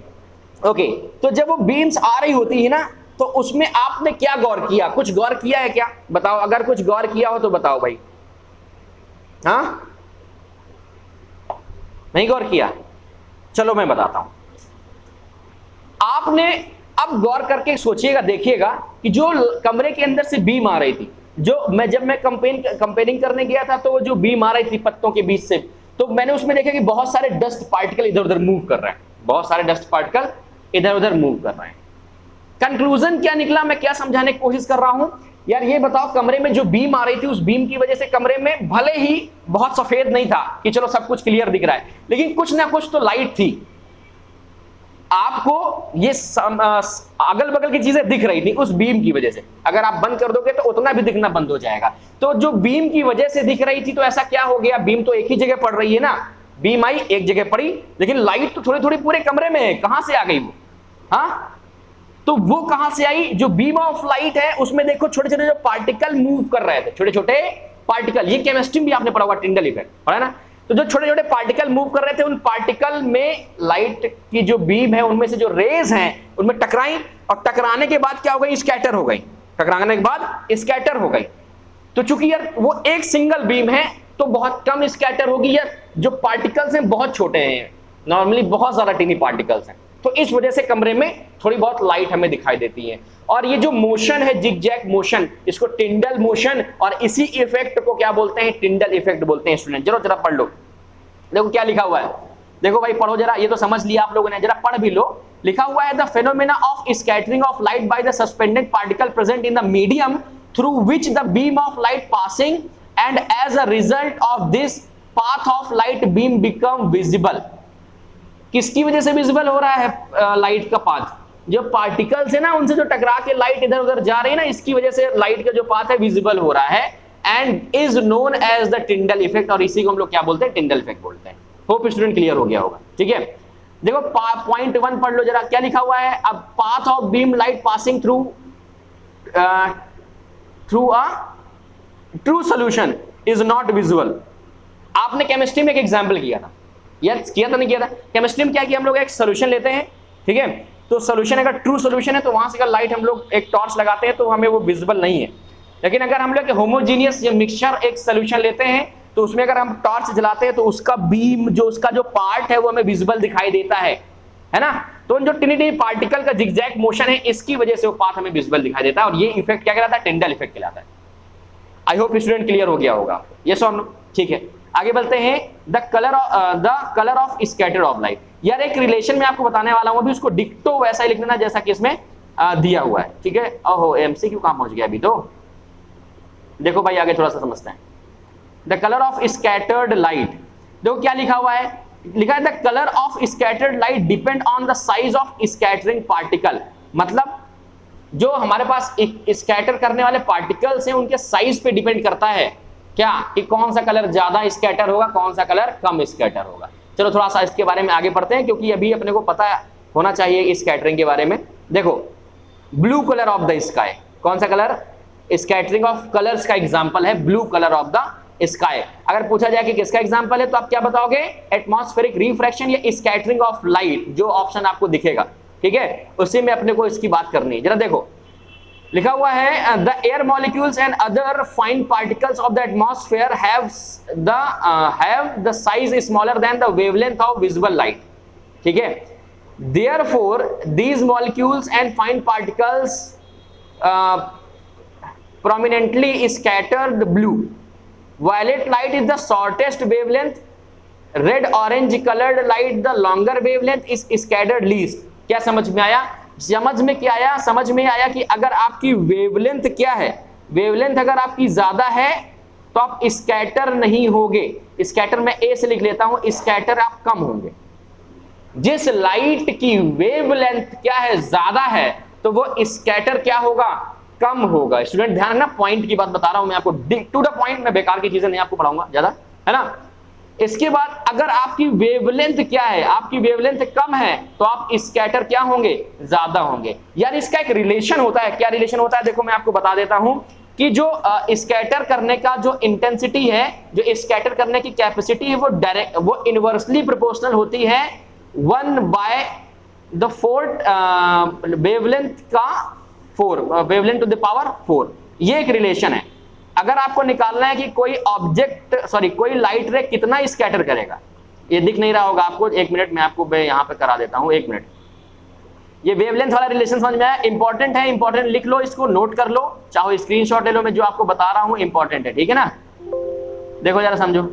ओके, तो जब वो बीम्स आ रही होती है ना, तो उसमें आपने क्या गौर किया, कुछ गौर किया है क्या, बताओ, अगर कुछ गौर किया हो तो बताओ भाई। हाँ, नहीं गौर किया? चलो मैं बताता हूं। आपने अब गौर करके सोचिएगा, देखिएगा कि जो कमरे के अंदर से बीम आ रही थी, जब मैं कंपेयरिंग करने गया था, तो जो बीम आ रही थी पत्तों के बीच से, तो मैंने उसमें देखा कि बहुत सारे डस्ट पार्टिकल इधर उधर मूव कर रहे हैं, बहुत सारे डस्ट पार्टिकल इधर उधर मूव कर रहे हैं। कंक्लूजन क्या निकला, मैं क्या समझाने की कोशिश कर रहा हूं? यार ये बताओ, कमरे में जो बीम आ रही थी, उस बीम की वजह से कमरे में भले ही बहुत सफेद नहीं था कि चलो सब कुछ क्लियर दिख रहा है, लेकिन कुछ ना कुछ तो लाइट थी। आपको ये अगल बगल की चीजें दिख रही थी उस बीम की वजह से। अगर आप बंद कर दोगे तो उतना भी दिखना बंद हो जाएगा। तो जो बीम की वजह से दिख रही थी, तो ऐसा क्या हो गया, बीम तो एक ही जगह पड़ रही है ना, बीम आई एक जगह पड़ी, लेकिन लाइट तो थोड़ी थोड़ी पूरे कमरे में है, कहां से आ गई वो? हाँ, तो वो कहां से आई? जो बीम ऑफ लाइट है उसमें देखो छोटे छोटे जो पार्टिकल मूव कर रहे थे, छोटे छोटे पार्टिकल, ये केमिस्ट्री भी आपने पढ़ा होगा, टिंडल इफेक्ट पढ़ा ना। तो जो छोटे छोटे पार्टिकल मूव कर रहे थे, उन पार्टिकल में लाइट की जो बीम है उनमें से जो रेज हैं उनमें टकराई, और टकराने के बाद क्या हो गई? स्कैटर हो गई। टकराने के बाद स्कैटर हो गई। तो चूंकि यार वो एक सिंगल बीम है तो बहुत कम स्कैटर होगी, यार जो पार्टिकल्स हैं बहुत छोटे हैं, नॉर्मली बहुत ज्यादा टीनी पार्टिकल्स हैं, तो इस वजह से कमरे में थोड़ी बहुत लाइट हमें दिखाई देती है। और ये जो मोशन है, जिगजैग मोशन, इसको टिंडल मोशन, और इसी इफेक्ट को क्या बोलते हैं? टिंडल इफेक्ट बोलते हैं। स्टूडेंट जरा जरा पढ़ लो, देखो क्या लिखा हुआ है, देखो भाई पढ़ो जरा, ये तो समझ लिया आप लोगों ने, जरा पढ़ भी लो। लिखा हुआ है the phenomena of scattering of light by the suspended particle present in the medium through which the beam of light passing, and as a result of this path of light beam become visible. किसकी वजह से visible हो रहा है light का path? जो particles है ना, उनसे जो टकरा के लाइट इधर उधर जा रही है ना, इसकी वजह से लाइट का जो पाथ है विजिबल हो रहा है, and is known as the Tyndall effect, और इसी को हम लोग क्या बोलते हैं? टिंडल इफेक्ट बोलते हैं। होप स्टूडेंट क्लियर हो गया होगा, ठीक है। देखो पॉइंट 1 पढ़ लो जरा, क्या लिखा हुआ है? अब path of beam light passing through a true solution is not visual. आपने केमिस्ट्री में एक एग्जांपल किया था, यस किया था नहीं किया था? केमिस्ट्री में क्या किया हम लोग? एक सॉल्यूशन लेते हैं, ठीक है, तो सॉल्यूशन अगर ट्रू सॉल्यूशन है तो वहां से अगर लाइट हम लोग एक टॉर्च लगाते हैं तो हमें वो विजिबल नहीं है। लेकिन अगर हम लोग होमोजीनियस या मिक्सचर एक सॉल्यूशन लेते हैं तो उसमें अगर हम टॉर्च जलाते हैं तो उसका बीम, जो उसका जो पार्ट है वो हमें विजिबल दिखाई देता है ना। तो जो टिनी पार्टिकल का जिगजैग मोशन है, इसकी वजह से वो पाथ हमें विजिबल दिखाई देता है, और ये इफेक्ट क्या कहलाता है? टिंडल इफेक्ट कहलाता है। आई होप स्टूडेंट क्लियर हो गया होगा, यस और नो? ठीक है, आगे बढ़ते हैं। The colour of scatter of light. यार एक रिलेशन में आपको बताने वाला हूं, अभी उसको डिक्टो वैसा ही लिख लेना जैसा कि इसमें दिया हुआ है, ठीक है। ओहो, एमसीक्यू कहां पहुंच गया अभी? तो देखो भाई आगे थोड़ा सा समझते हैं। The colour of scattered light, देखो क्या लिखा हुआ है? लिखा है the colour of scattered light depend on the size of scattering particle. मतलब जो हमारे पास स्कैटर करने वाले पार्टिकल्स हैं उनके साइज पे डिपेंड करता है क्या, कि कौन सा कलर ज्यादा स्कैटर होगा, कौन सा कलर कम स्कैटर होगा। चलो थोड़ा सा इसके बारे में आगे पढ़ते हैं, क्योंकि अभी अपने को पता होना चाहिए स्कैटरिंग के बारे में। देखो blue colour of the sky, कौन सा कलर? स्कैटरिंग ऑफ कलर्स का एग्जांपल है blue colour of the sky. अगर पूछा जाए कि किसका एग्जांपल है तो आप क्या बताओगे? एटमॉस्फेरिक रिफ्रैक्शन या स्कैटरिंग ऑफ लाइट, जो ऑप्शन आपको दिखेगा, ठीक है, उसी में अपने को इसकी बात करनी है। जरा देखो लिखा हुआ है the air molecules and other fine particles of the atmosphere have the size smaller than the wavelength of visible light, ठीक है। Therefore these molecules and fine particles prominently scattered blue. Violet light is the shortest wavelength. Red orange colored light the longer wavelength is scattered least. क्या समझ में आया? समझ में क्या आया? समझ में आया कि अगर आपकी वेवलेंथ क्या है, वेवलेंथ अगर आपकी ज्यादा है तो आप स्कैटर नहीं होगे। स्कैटर मैं ए से लिख लेता हूं, स्कैटर आप कम होंगे। जिस लाइट की वेवलेंथ क्या है, ज्यादा है, तो वो स्कैटर क्या होगा? कम होगा। स्टूडेंट ध्यान रखना, पॉइंट की बात बता रहा हूं मैं आपको, टू द पॉइंट। मैं बेकार की चीजें नहीं आपको पढ़ाऊंगा ज्यादा, है ना। इसके बाद अगर आपकी वेवलेंथ क्या है, आपकी वेवलेंथ कम है तो आप स्कैटर क्या होंगे? ज्यादा होंगे। यार इसका एक रिलेशन होता है। क्या रिलेशन होता है? देखो मैं आपको बता देता हूं कि जो स्कैटर करने का जो इंटेंसिटी है, जो स्कैटर करने की कैपेसिटी है, वो इनवर्सली प्रोपोर्शनल होती है 1/4 वेवलेंथ का 4, वेवलेंथ टू द पावर 4। ये एक रिलेशन है। अगर आपको निकालना है कि कोई कोई लाइट रे कितना स्कैटर करेगा, ये दिख नहीं रहा होगा आपको, एक मिनट मैं आपको यहाँ पे करा देता हूँ, एक मिनट। ये वेवलेंथ वाला रिलेशन समझ में आया? इंपॉर्टेंट है, इंपॉर्टेंट लिख लो, इसको नोट कर लो, चाहे स्क्रीनशॉट ले लो, मैं जो आपको बता रहा हूँ इंपॉर्टेंट है, ठीक है ना। देखो जरा समझो,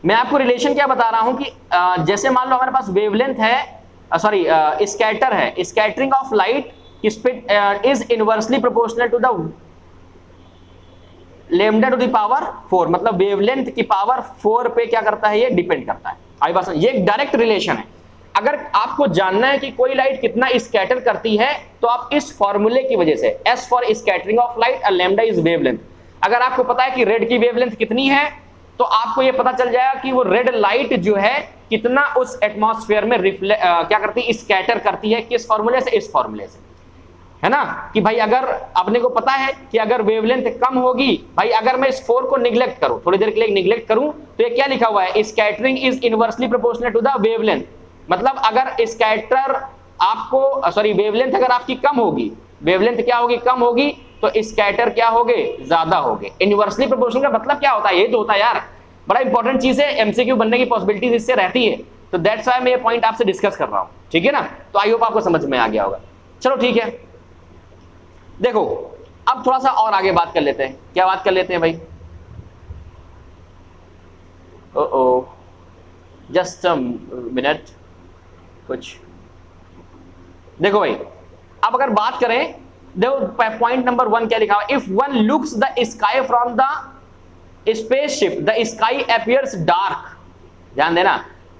मैं आपको रिलेशन क्या बता रहा हूं कि जैसे मान लो हमारे पास वेवलेंथ है, स्कैटर है, scattering of light is inversely proportional to the lambda to the power 4, मतलब वेवलेंथ की पावर 4 पे क्या करता है, ये डिपेंड करता है। आई बात, ये एक डायरेक्ट रिलेशन है। अगर आपको जानना है कि कोई लाइट कितना स्कैटर करती है, तो आप इस फॉर्मूले की वजह से, S for scattering of light और लैम्डा इज वेवलेंथ, अगर आपको पता है कि रेड की वेवलेंथ कितनी है, तो आपको यह पता चल जाएगा कि वो रेड लाइट जो है कितना उस एटमॉस्फेयर में क्या करती है, स्कैटर करती है। किस फॉर्मूले से? इस फॉर्मूले से, है ना, कि भाई अगर अपने को पता है कि अगर वेवलेंथ कम होगी, भाई अगर मैं इस 4 को निग्लेक्ट करूं, थोड़ी देर के लिए निग्लेक्ट करूं, तो ये क्या लिखा हुआ है, scattering is inversely proportional to the wavelength, मतलब अगर स्कैटर आपको वेवलेंथ अगर आपकी कम होगी, वेवलेंथ क्या होगी, कम होगी, तो स्कैटर क्या होगे, ज्यादा होगे। इनवर्सली प्रोपोर्शनल का मतलब क्या होता है, ये तो होता है यार, बड़ा इंपॉर्टेंट चीज है, एमसीक्यू बनने की पॉसिबिलिटीज इससे रहती है, तो दैट्स व्हाई मैं ये पॉइंट आपसे डिस्कस कर रहा हूं, ठीक है ना। तो आई होप आपको समझ में आ गया होगा। चलो ठीक है, देखो अब थोड़ा सा और आगे बात कर लेते हैं। क्या बात कर लेते हैं भाई? ओ जस्ट अ मिनट, कुछ देखो भाई, अब अगर बात करें, देखो पॉइंट नंबर 1 क्या लिखा हुआ, if one looks the sky from the spaceship the sky appears dark. ध्यान देना,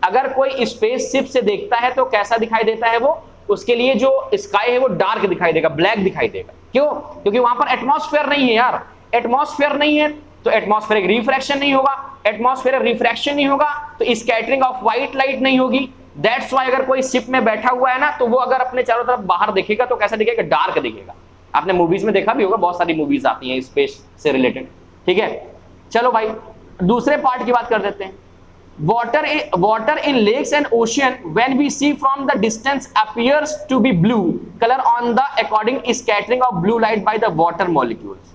अगर कोई स्पेसशिप से देखता है तो कैसा दिखाई देता है वो, उसके लिए जो स्काई है वो डार्क दिखाई देगा, ब्लैक दिखाई देगा। क्यों? क्योंकि वहां पर एटमॉस्फेयर नहीं है यार, एटमॉस्फेयर नहीं है तो एटमॉस्फेरिक रिफ्रैक्शन नहीं होगा, एटमॉस्फेरिक रिफ्रैक्शन नहीं होगा तो स्कैटरिंग ऑफ व्हाइट लाइट नहीं होगी। दैट्स व्हाई अगर कोई शिप में बैठा हुआ है ना, तो वो अगर अपने चारों तरफ बाहर देखेगा तो कैसा दिखेगा, डार्क दिखेगा। आपने मूवीज में देखा भी होगा, बहुत सारी मूवीज आती हैं स्पेस से रिलेटेड, ठीक है। चलो भाई दूसरे पार्ट की बात कर देते हैं। water in lakes and ocean when we see from the distance appears to be blue color on the according scattering of blue light by the water molecules।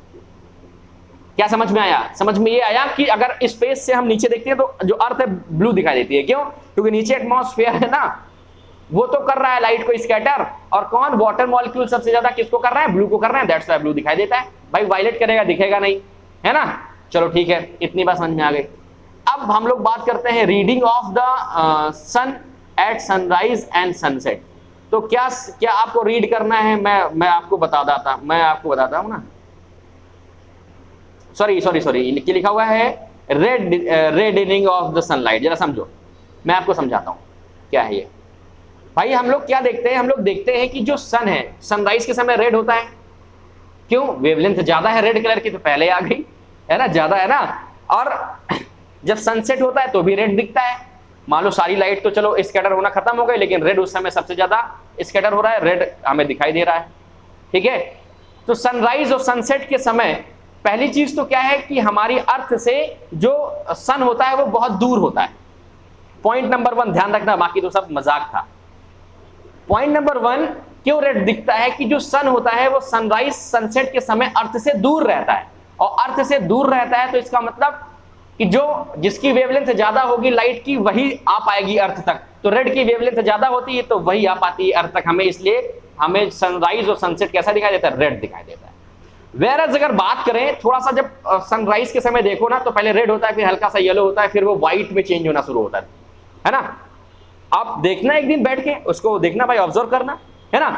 क्या समझ में आया? समझ में ये आया कि अगर स्पेस से हम नीचे देखते हैं तो जो अर्थ है ब्लू दिखाई देती है। क्यों? क्योंकि नीचे एटमॉस्फेयर है ना, वो तो कर रहा है लाइट को स्कैटर, और कौन, वाटर मॉलिक्यूल सबसे ज्यादा किसको कर रहा है, ब्लू को कर रहा है, दैट्स व्हाई ब्लू दिखाई देता है। भाई वायलेट करेगा दिखेगा नहीं, है ना। चलो ठीक है, इतनी बात समझ में आ गई। अब हम लोग बात करते हैं reading of the sun at sunrise and sunset. तो क्या आपको रीड करना है, मैं आपको बताता हूं ना, सॉरी लिखा हुआ है रेडिंग ऑफ द सनलाइट। जरा समझो, मैं आपको समझाता हूं क्या है ये। भाई हम लोग क्या देखते हैं, हम लोग देखते हैं कि जो सन है सनराइज के समय रेड होता है। क्यों? वेवलेंथ ज्यादा है रेड कलर की, तो पहले आ गई, है ना, ज्यादा है ना। और जब सनसेट होता है तो भी रेड दिखता है। मान लो सारी लाइट तो चलो स्कैटर होना खत्म हो गई, लेकिन रेड उस समय सबसे ज्यादा स्कैटर हो रहा है, रेड हमें दिखाई दे रहा है, ठीक है। तो सनराइज और सनसेट के समय पहली चीज तो क्या है कि हमारी अर्थ से जो सन होता है वो बहुत दूर होता है। पॉइंट नंबर 1 ध्यान रखना, बाकी तो सब मजाक था। पॉइंट नंबर 1 क्यों रेड दिखता है कि जो सन होता है वो सनराइज सनसेट के समय अर्थ से दूर रहता है, और अर्थ से दूर रहता है तो इसका मतलब कि जो जिसकी वेवलेंथ ज्यादा होगी लाइट की वही आ पाएगी अर्थ तक। तो रेड की वेवलेंथ ज्यादा होती है तो वही आ पाती है अर्थ तक हमें, इसलिए हमें सनराइज और सनसेट कैसा दिखाई देता है, रेड दिखाई देता है। वेरएज अगर बात करें थोड़ा सा, जब सनराइज के समय देखो ना तो पहले रेड होता है, फिर हल्का सा येलो होता है, फिर वो व्हाइट में चेंज होना शुरू होता है ना। आप देखना एक दिन बैठ के उसको देखना भाई, ऑब्जर्व करना, है ना।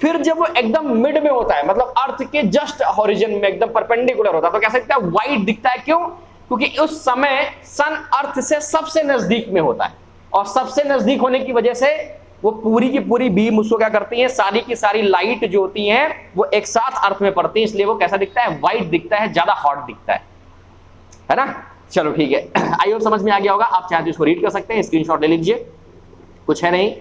फिर जब वो एकदम मिड में होता है, मतलब अर्थ के जस्ट हॉरिजन में एकदम परपेंडिकुलर होता है, तो कैसा दिखता है, व्हाइट दिखता है। क्यों? क्योंकि उस समय सन अर्थ से सबसे नजदीक में होता है, और सबसे नजदीक होने की वजह से वो पूरी की पूरी बीम उसको क्या करती है, सारी की सारी लाइट जो होती है वो एक साथ अर्थ में पड़ती है, इसलिए वो कैसा दिखता है, व्हाइट दिखता है, ज्यादा हॉट दिखता है ना। चलो ठीक है, आई होप समझ में आ गया होगा। आप चाहे तो इसको रीड कर सकते हैं, स्क्रीनशॉट ले लीजिए, कुछ है नहीं।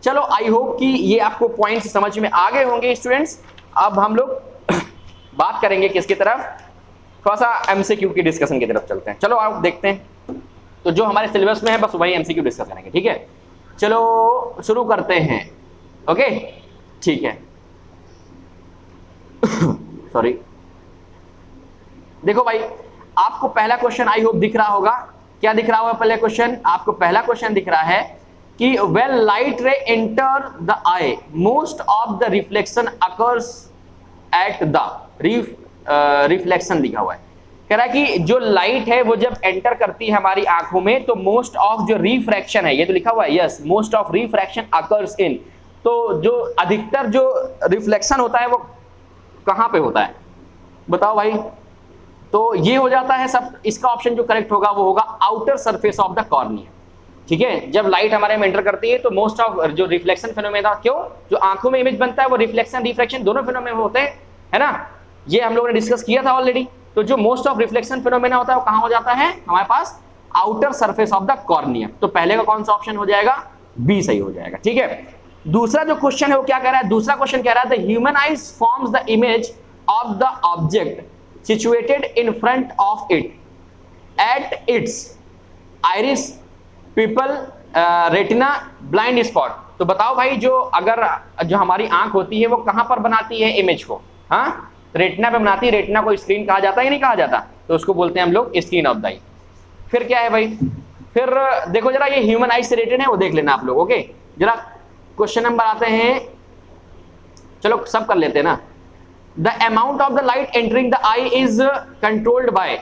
चलो आई होप कि ये आपको पॉइंट्स समझ में आ गए होंगे स्टूडेंट्स। अब हम लोग बात करेंगे किसकी तरफ, थोड़ा सा एमसीक्यू की डिस्कशन की तरफ चलते हैं। चलो आप देखते हैं, तो जो हमारे सिलेबस में है बस वही एमसीक्यू डिस्कस करेंगे, ठीक है। चलो शुरू करते हैं, ओके ठीक है। सॉरी देखो भाई, आपको पहला क्वेश्चन आई होप दिख रहा होगा। क्या दिख रहा होगा पहले क्वेश्चन? आपको पहला क्वेश्चन दिख रहा है कि व्हेन लाइट रे enter the I most of the reflection occurs at the reflection लिखा हुआ है। कह रहा है कि जो लाइट है वो जब एंटर करती है हमारी आंखों में तो मोस्ट ऑफ जो रिफ्रैक्शन है, ये तो लिखा हुआ है, yes, most of refraction occurs in, तो जो अधिकतर जो रिफ्लेक्शन होता है वो कहां पे होता है बताओ भाई? तो ये हो जाता है सब, इसका ऑप्शन जो करेक्ट होगा वो होगा outer surface of the cornea. ठीक है, जब लाइट हमारे में एंटर करती है तो मोस्ट ऑफ जो रिफ्लेक्शन फिनोमेना, क्यों, जो आंखों में इमेज बनता है वो रिफ्लेक्शन रिफ्रैक्शन दोनों फिनोमेना होते हैं, है ना, ये हम लोगों ने डिस्कस किया था ऑलरेडी। तो जो मोस्ट ऑफ रिफ्लेक्शन फिनोमेना होता है वो कहां हो जाता है हमारे पास? Outer surface of the cornea. तो पहले का कौन सा ऑप्शन हो जाएगा? बी सही हो जाएगा। ठीक है, दूसरा जो क्वेश्चन है वो क्या कह रहा है? दूसरा क्वेश्चन कह रहा है the human eyes forms the image of the object situated in front of it at its iris, pupil, retina, blind spot। तो बताओ भाई, जो अगर जो हमारी आंख होती है वो कहां पर बनाती है इमेज को? हाँ, रेटिना पे बनाती है। रेटिना को स्क्रीन कहा जाता है या नहीं कहा जाता? तो उसको बोलते हैं हम लोग स्क्रीन ऑफ द आई। फिर क्या है भाई? फिर देखो जरा, ये ह्यूमन आई से रिलेटेड है, वो देख लेना आप लोग। ओके, जरा क्वेश्चन नंबर आते हैं, चलो सब कर लेते हैं ना। The amount of the light entering the eye is controlled by,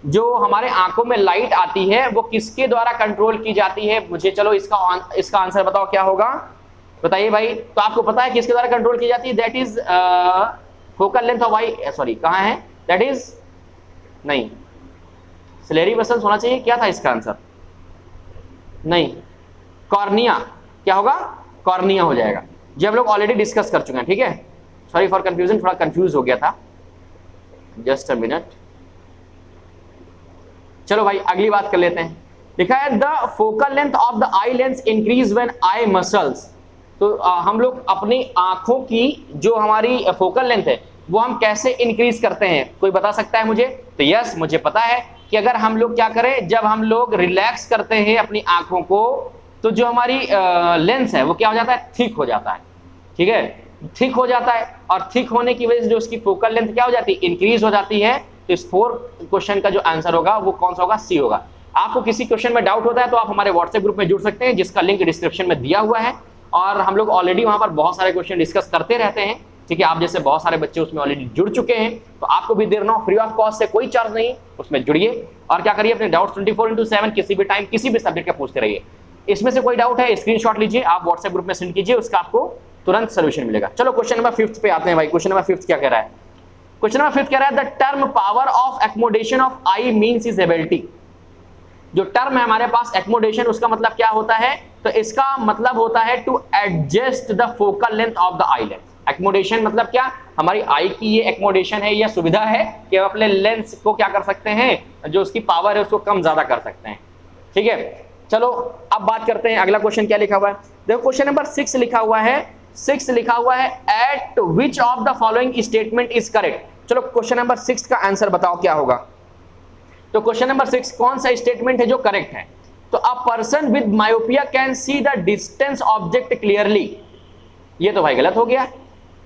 जो हमारे आंखों में लाइट आती है वो किसके द्वारा कंट्रोल की जाती है? मुझे चलो इसका आंसर बताओ क्या होगा, बताइए भाई। तो आपको पता है किसके द्वारा कंट्रोल की जाती है? That is focal length of I, sorry कहाँ है, दैट इज नहीं, सिलेरी वेसल्स होना चाहिए। क्या था इसका आंसर? नहीं, कॉर्निया। क्या होगा? कॉर्निया हो जाएगा, जो हम लोग ऑलरेडी डिस्कस कर चुके हैं। ठीक है, सॉरी फॉर कंफ्यूजन, थोड़ा कंफ्यूज हो गया था, जस्ट अ मिनट। चलो भाई अगली बात कर लेते हैं। लिखा है the focal length of the eye lens increase when eye muscles. तो हम लोग अपनी आंखों की जो हमारी फोकल लेंथ है वो हम कैसे इंक्रीज करते हैं? कोई बता सकता है मुझे? तो यस, मुझे पता है कि अगर हम लोग क्या करें, जब हम लोग रिलैक्स करते हैं अपनी आंखों को तो जो हमारी लेंस है वो क्या हो जाता है? थिक हो जाता है। ठीक है, थिक हो जाता है, और थिक होने की वजह से जो उसकी फोकल लेंथ क्या हो जाती है? इंक्रीज हो जाती है। तो इस 4 क्वेश्चन का जो आंसर होगा वो कौन सा होगा? सी होगा। आपको किसी क्वेश्चन में डाउट होता है तो आप हमारे व्हाट्सएप ग्रुप में जुड़ सकते हैं, जिसका लिंक डिस्क्रिप्शन में दिया हुआ है, और हम लोग ऑलरेडी वहां पर बहुत सारे क्वेश्चन डिस्कस करते रहते हैं। ठीक है, आप जैसे बहुत सारे बच्चे उसमें ऑलरेडी जुड़ चुके हैं, तो आपको भी देर ना हो, फ्री ऑफ कॉस्ट से, कोई चार्ज नहीं, उसमें जुड़िए और क्या करिए, अपने डाउट्स 24/7 किसी भी टाइम किसी भी सब्जेक्ट का पूछते रहिए। इसमें से कोई डाउट है स्क्रीनशॉट लीजिए, आप व्हाट्सएप ग्रुप में सेंड कीजिए, उसका आपको तुरंत सोल्यूशन मिलेगा। चलो क्वेश्चन नंबर 5 पे आते हैं भाई। क्वेश्चन नंबर 5 क्या कह रहा है? क्वेश्चन नंबर 5 कह रहा है the term power of accommodation of eye means is ability. जो टर्म है हमारे पास एक्मोडेशन, उसका मतलब क्या होता है? तो इसका मतलब होता है to adjust the focal length of the eye lens. Accommodation मतलब क्या? हमारी आई की ये एक्मोडेशन है, यह सुविधा है कि हम अपने लेंस को क्या कर सकते हैं, जो उसकी पावर है उसको कम ज्यादा कर सकते हैं। ठीक है, चलो अब बात करते हैं अगला क्वेश्चन क्या लिखा हुआ है। देखो क्वेश्चन नंबर 6 लिखा हुआ है, 6 लिखा हुआ है eight which of the following statement is correct. चलो क्वेश्चन नंबर 6 का आंसर बताओ क्या होगा। तो क्वेश्चन नंबर 6 कौन सा स्टेटमेंट है जो करेक्ट है? तो a person with myopia can see the distance object clearly, ये तो भाई गलत हो गया।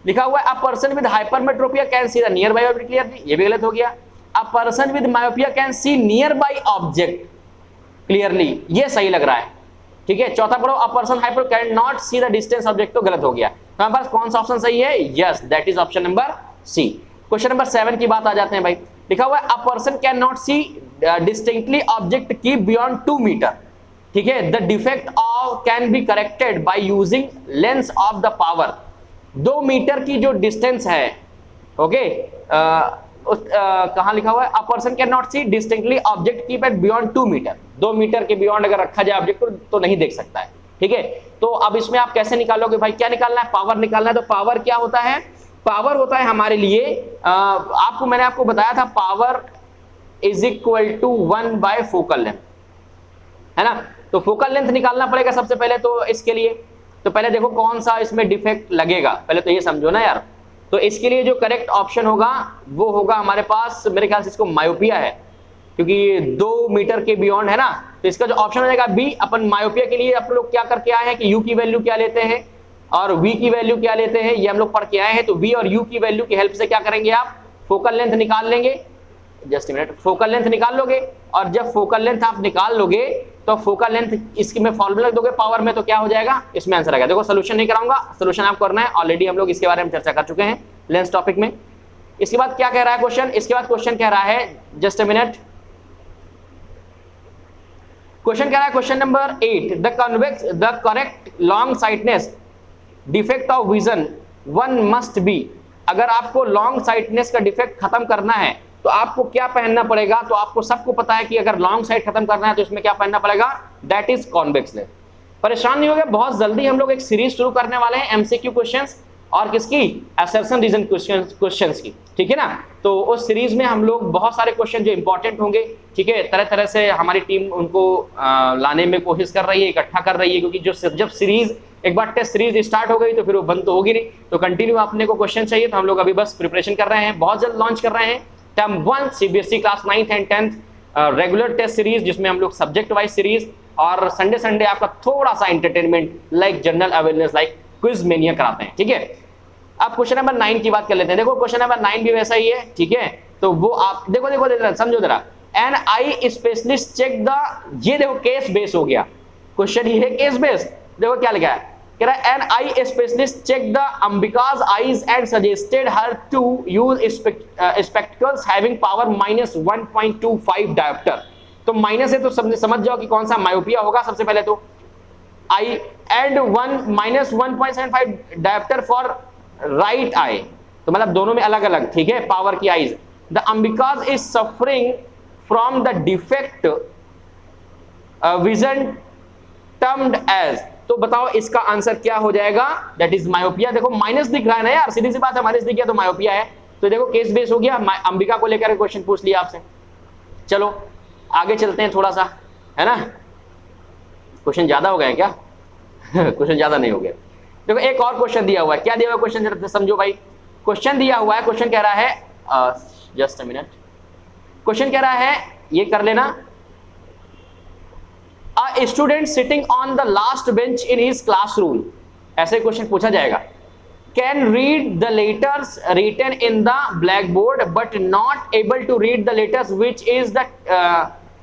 लिखा हुआ है a person with hypermetropia can see the near by object clearly, ये भी गलत हो गया। A person with myopia can see near by object clearly, ये सही लग रहा है। ठीक है, चौथा पढ़ो a person hyper can not see the distance object, तो गलत हो गया। तो हमारे पास कौन सा ऑप्शन सही है? Yes, that is option number C. Question number 7 की बात आ जाते हैं भाई। लिखा हुआ है a person can not see distinctly object की बियॉन्ड 2 मीटर। ठीक है, the defect of can be corrected by using lens of the power. 2 metre की जो डिस्टेंस है, ओके, कहां लिखा हुआ है? A person can not see distinctly object keep at beyond 2 metre. 2 metre के बियॉन्ड अगर रखा जाए ऑब्जेक्ट तो नहीं देख सकता है। ठीक है, तो अब इसमें आप कैसे निकालोगे भाई? क्या निकालना है? पावर निकालना है। तो पावर क्या होता है? पावर होता है हमारे लिए, मैंने आपको बताया था, power is equal to 1 by focal length, है ना। तो फोकल लेंथ निकालना पड़ेगा सबसे पहले तो इसके लिए। तो पहले देखो कौन सा इसमें डिफेक्ट लगेगा, पहले तो ये समझो ना यार। तो इसके लिए जो करेक्ट ऑप्शन होगा वो होगा हमारे पास, मेरे ख्याल से इसको मायोपिया है, क्योंकि 2 मीटर के बियॉन्ड है ना। तो इसका जो ऑप्शन हो जाएगा बी। अपन मायोपिया के लिए अपन लोग क्या करके आए हैं कि यू की वैल्यू क्या लेते हैं और वी की वैल्यू क्या लेते हैं, ये हम लोग पढ़ के आए हैं। तो वी और यू की वैल्यू की हेल्प से क्या करेंगे आप? फोकल लेंथ निकाल लेंगे। जस्ट मिनट, फोकल लेंथ निकाल लोगे, और जब फोकल लेंथ आप निकाल लोगे तो फोकल लेंथ इसकी में फॉर्मूला दोगे पावर में, तो क्या हो जाएगा, इसमें आंसर आएगा। देखो सोल्यूशन नहीं कराऊंगा, सोल्यूशन आपको करना है, ऑलरेडी हम लोग इसके बारे में चर्चा कर चुके हैं लेंथ टॉपिक में। इसके बाद क्या कह रहा है क्वेश्चन, इसके बाद क्वेश्चन कह रहा है, जस्ट अ मिनट, क्वेश्चन कह रहा है question number 8, the correct long sightedness defect of vision one must be. अगर आपको लॉन्ग साइटनेस का डिफेक्ट खत्म करना है तो आपको क्या पहनना पड़ेगा, तो आपको सबको पता है कि अगर लॉन्ग साइट खत्म करना है तो इसमें क्या पहनना पड़ेगा, दैट इज कॉन्वेक्स लेंस। परेशान नहीं हो गए, बहुत जल्दी हम लोग एक सीरीज शुरू करने वाले हैं एमसीक्यू क्वेश्चंस और किसकी, असर्शन रीजन क्वेश्चंस की, ठीक है ना। तो उस सीरीज में हम लोग बहुत सारे क्वेश्चन जो इंपॉर्टेंट होंगे, ठीक है, तरह तरह से हमारी टीम उनको लाने में कोशिश कर रही है, इकट्ठा कर रही है, क्योंकि जो जब सीरीज एक बार टेस्ट सीरीज स्टार्ट हो गई तो फिर वो बंद तो होगी नहीं, तो कंटिन्यू अपने को क्वेश्चन चाहिए, तो हम लोग अभी बस प्रिपरेशन कर रहे हैं, बहुत जल्द लॉन्च कर रहे हैं टर्म 1 सीबीएसई क्लास 9th एंड 10th रेगुलर टेस्ट सीरीज, जिसमें हम लोग सब्जेक्ट वाइज सीरीज और संडे संडे आपका थोड़ा सा entertainment like general awareness like quiz mania कराते हैं, ठीक है। अब क्वेश्चन नंबर 9 की बात कर लेते हैं। देखो क्वेश्चन नंबर 9 भी वैसा ही है, ठीक है, तो वो आप देखो देखो देखो समझो जरा, an eye specialist check the, ये देखो केस बेस हो गया क्वेश्चन, ये है केस बेस। देखो क्या लिखा है, कह रहा है an eye specialist check the Ambika's eyes and suggested her to use spectacles having power -1.25 dioptre. तो माइनस है तो समझ जाओ कि कौन सा मायोपिया होगा सबसे पहले, तो eye and -1.75 dioptre for right eye, तो मतलब दोनों में अलग अलग, ठीक है, पावर की eyes. The Ambika's is suffering from the defect vision termed as, तो बताओ इसका आंसर क्या हो जाएगा, दैट इज मायोपिया। देखो माइनस दिख रहा है ना यार, सीधी सी बात है, माइनस दिख गया तो मायोपिया है। तो देखो केस बेस हो गया, अंबिका को लेकर क्वेश्चन पूछ लिया आपसे। चलो आगे चलते हैं थोड़ा सा, है ना, क्वेश्चन ज्यादा हो गए क्या क्वेश्चन ज्यादा नहीं हो गया। देखो एक और क्वेश्चन दिया हुआ है, क्या दिया हुआ है क्वेश्चन जरा समझो भाई। क्वेश्चन दिया हुआ है, क्वेश्चन कह रहा है, जस्ट अ मिनट, क्वेश्चन कह रहा है, ये कर लेना, A student sitting on the last bench in his classroom, ऐसे क्वेश्चन पूछा जाएगा, can read the letters written in the blackboard but not able to read the letters which is the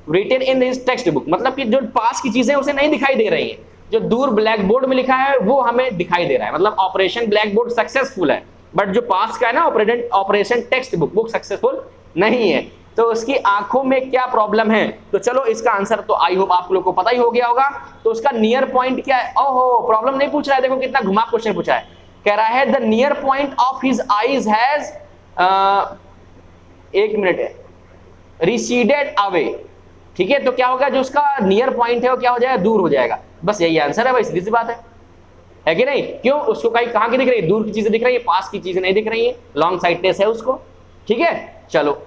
written in his textbook। मतलब कि जो पास की चीजें उसे नहीं दिखाई दे रही हैं, जो दूर ब्लैक बोर्ड में लिखा है वो हमें दिखाई दे रहा है, मतलब ऑपरेशन ब्लैक बोर्ड सक्सेसफुल है, बट जो पास का है ना ऑपरेशन टेक्स्ट बुक सक्सेसफुल नहीं है, तो उसकी आंखों में क्या प्रॉब्लम है। तो चलो इसका आंसर तो आई होप आप लोग को पता ही हो गया होगा। तो उसका नियर पॉइंट क्या है, ओहो प्रॉब्लम नहीं पूछ रहा है, देखो कितना घुमा क्वेश्चन पूछा है, कह रहा है the near point of his eyes has, एक मिनट है, रिसीडेड अवे, ठीक है, तो क्या होगा, जो उसका नियर पॉइंट है वो क्या हो जाएगा, दूर हो जाएगा। बस यही आंसर है भाई, सीधी सी बात है कि नहीं। क्यों, उसको कहाँ की दिख रही है, दूर की चीजें दिख रही है, पास की चीजें नहीं दिख रही है, लॉन्ग साइटनेस है उसको, ठीक है। चलो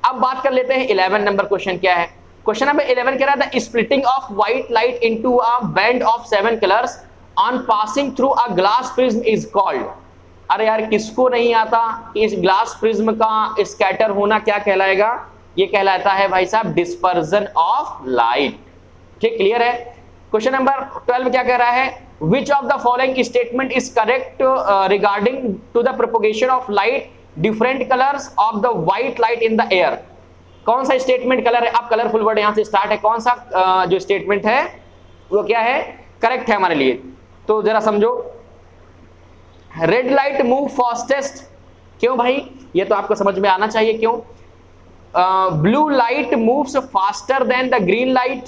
अब बात कर लेते हैं 11 नंबर क्वेश्चन क्या है। क्वेश्चन नंबर 11 कह रहा था splitting of white light into a band of 7 colours on passing through a glass prism is called. अरे यार किसको नहीं आता कि इस ग्लास प्रिज्म का स्कैटर होना क्या कहलाएगा, ये कहलाता है भाई साहब डिस्पर्जन ऑफ लाइट, ठीक, क्लियर है। क्वेश्चन नंबर 12 क्या कह रहा है, which of the following statement is correct regarding to the propagation of light different colours of the white light in the air. कौन सा स्टेटमेंट कलर है, आप कलरफुल वर्ड यहां से स्टार्ट है, कौन सा जो स्टेटमेंट है वो क्या है, करेक्ट है हमारे लिए। तो जरा समझो, रेड लाइट मूव फास्टेस्ट, क्यों भाई, ये तो आपको समझ में आना चाहिए, क्यों। Blue light moves faster than the green light,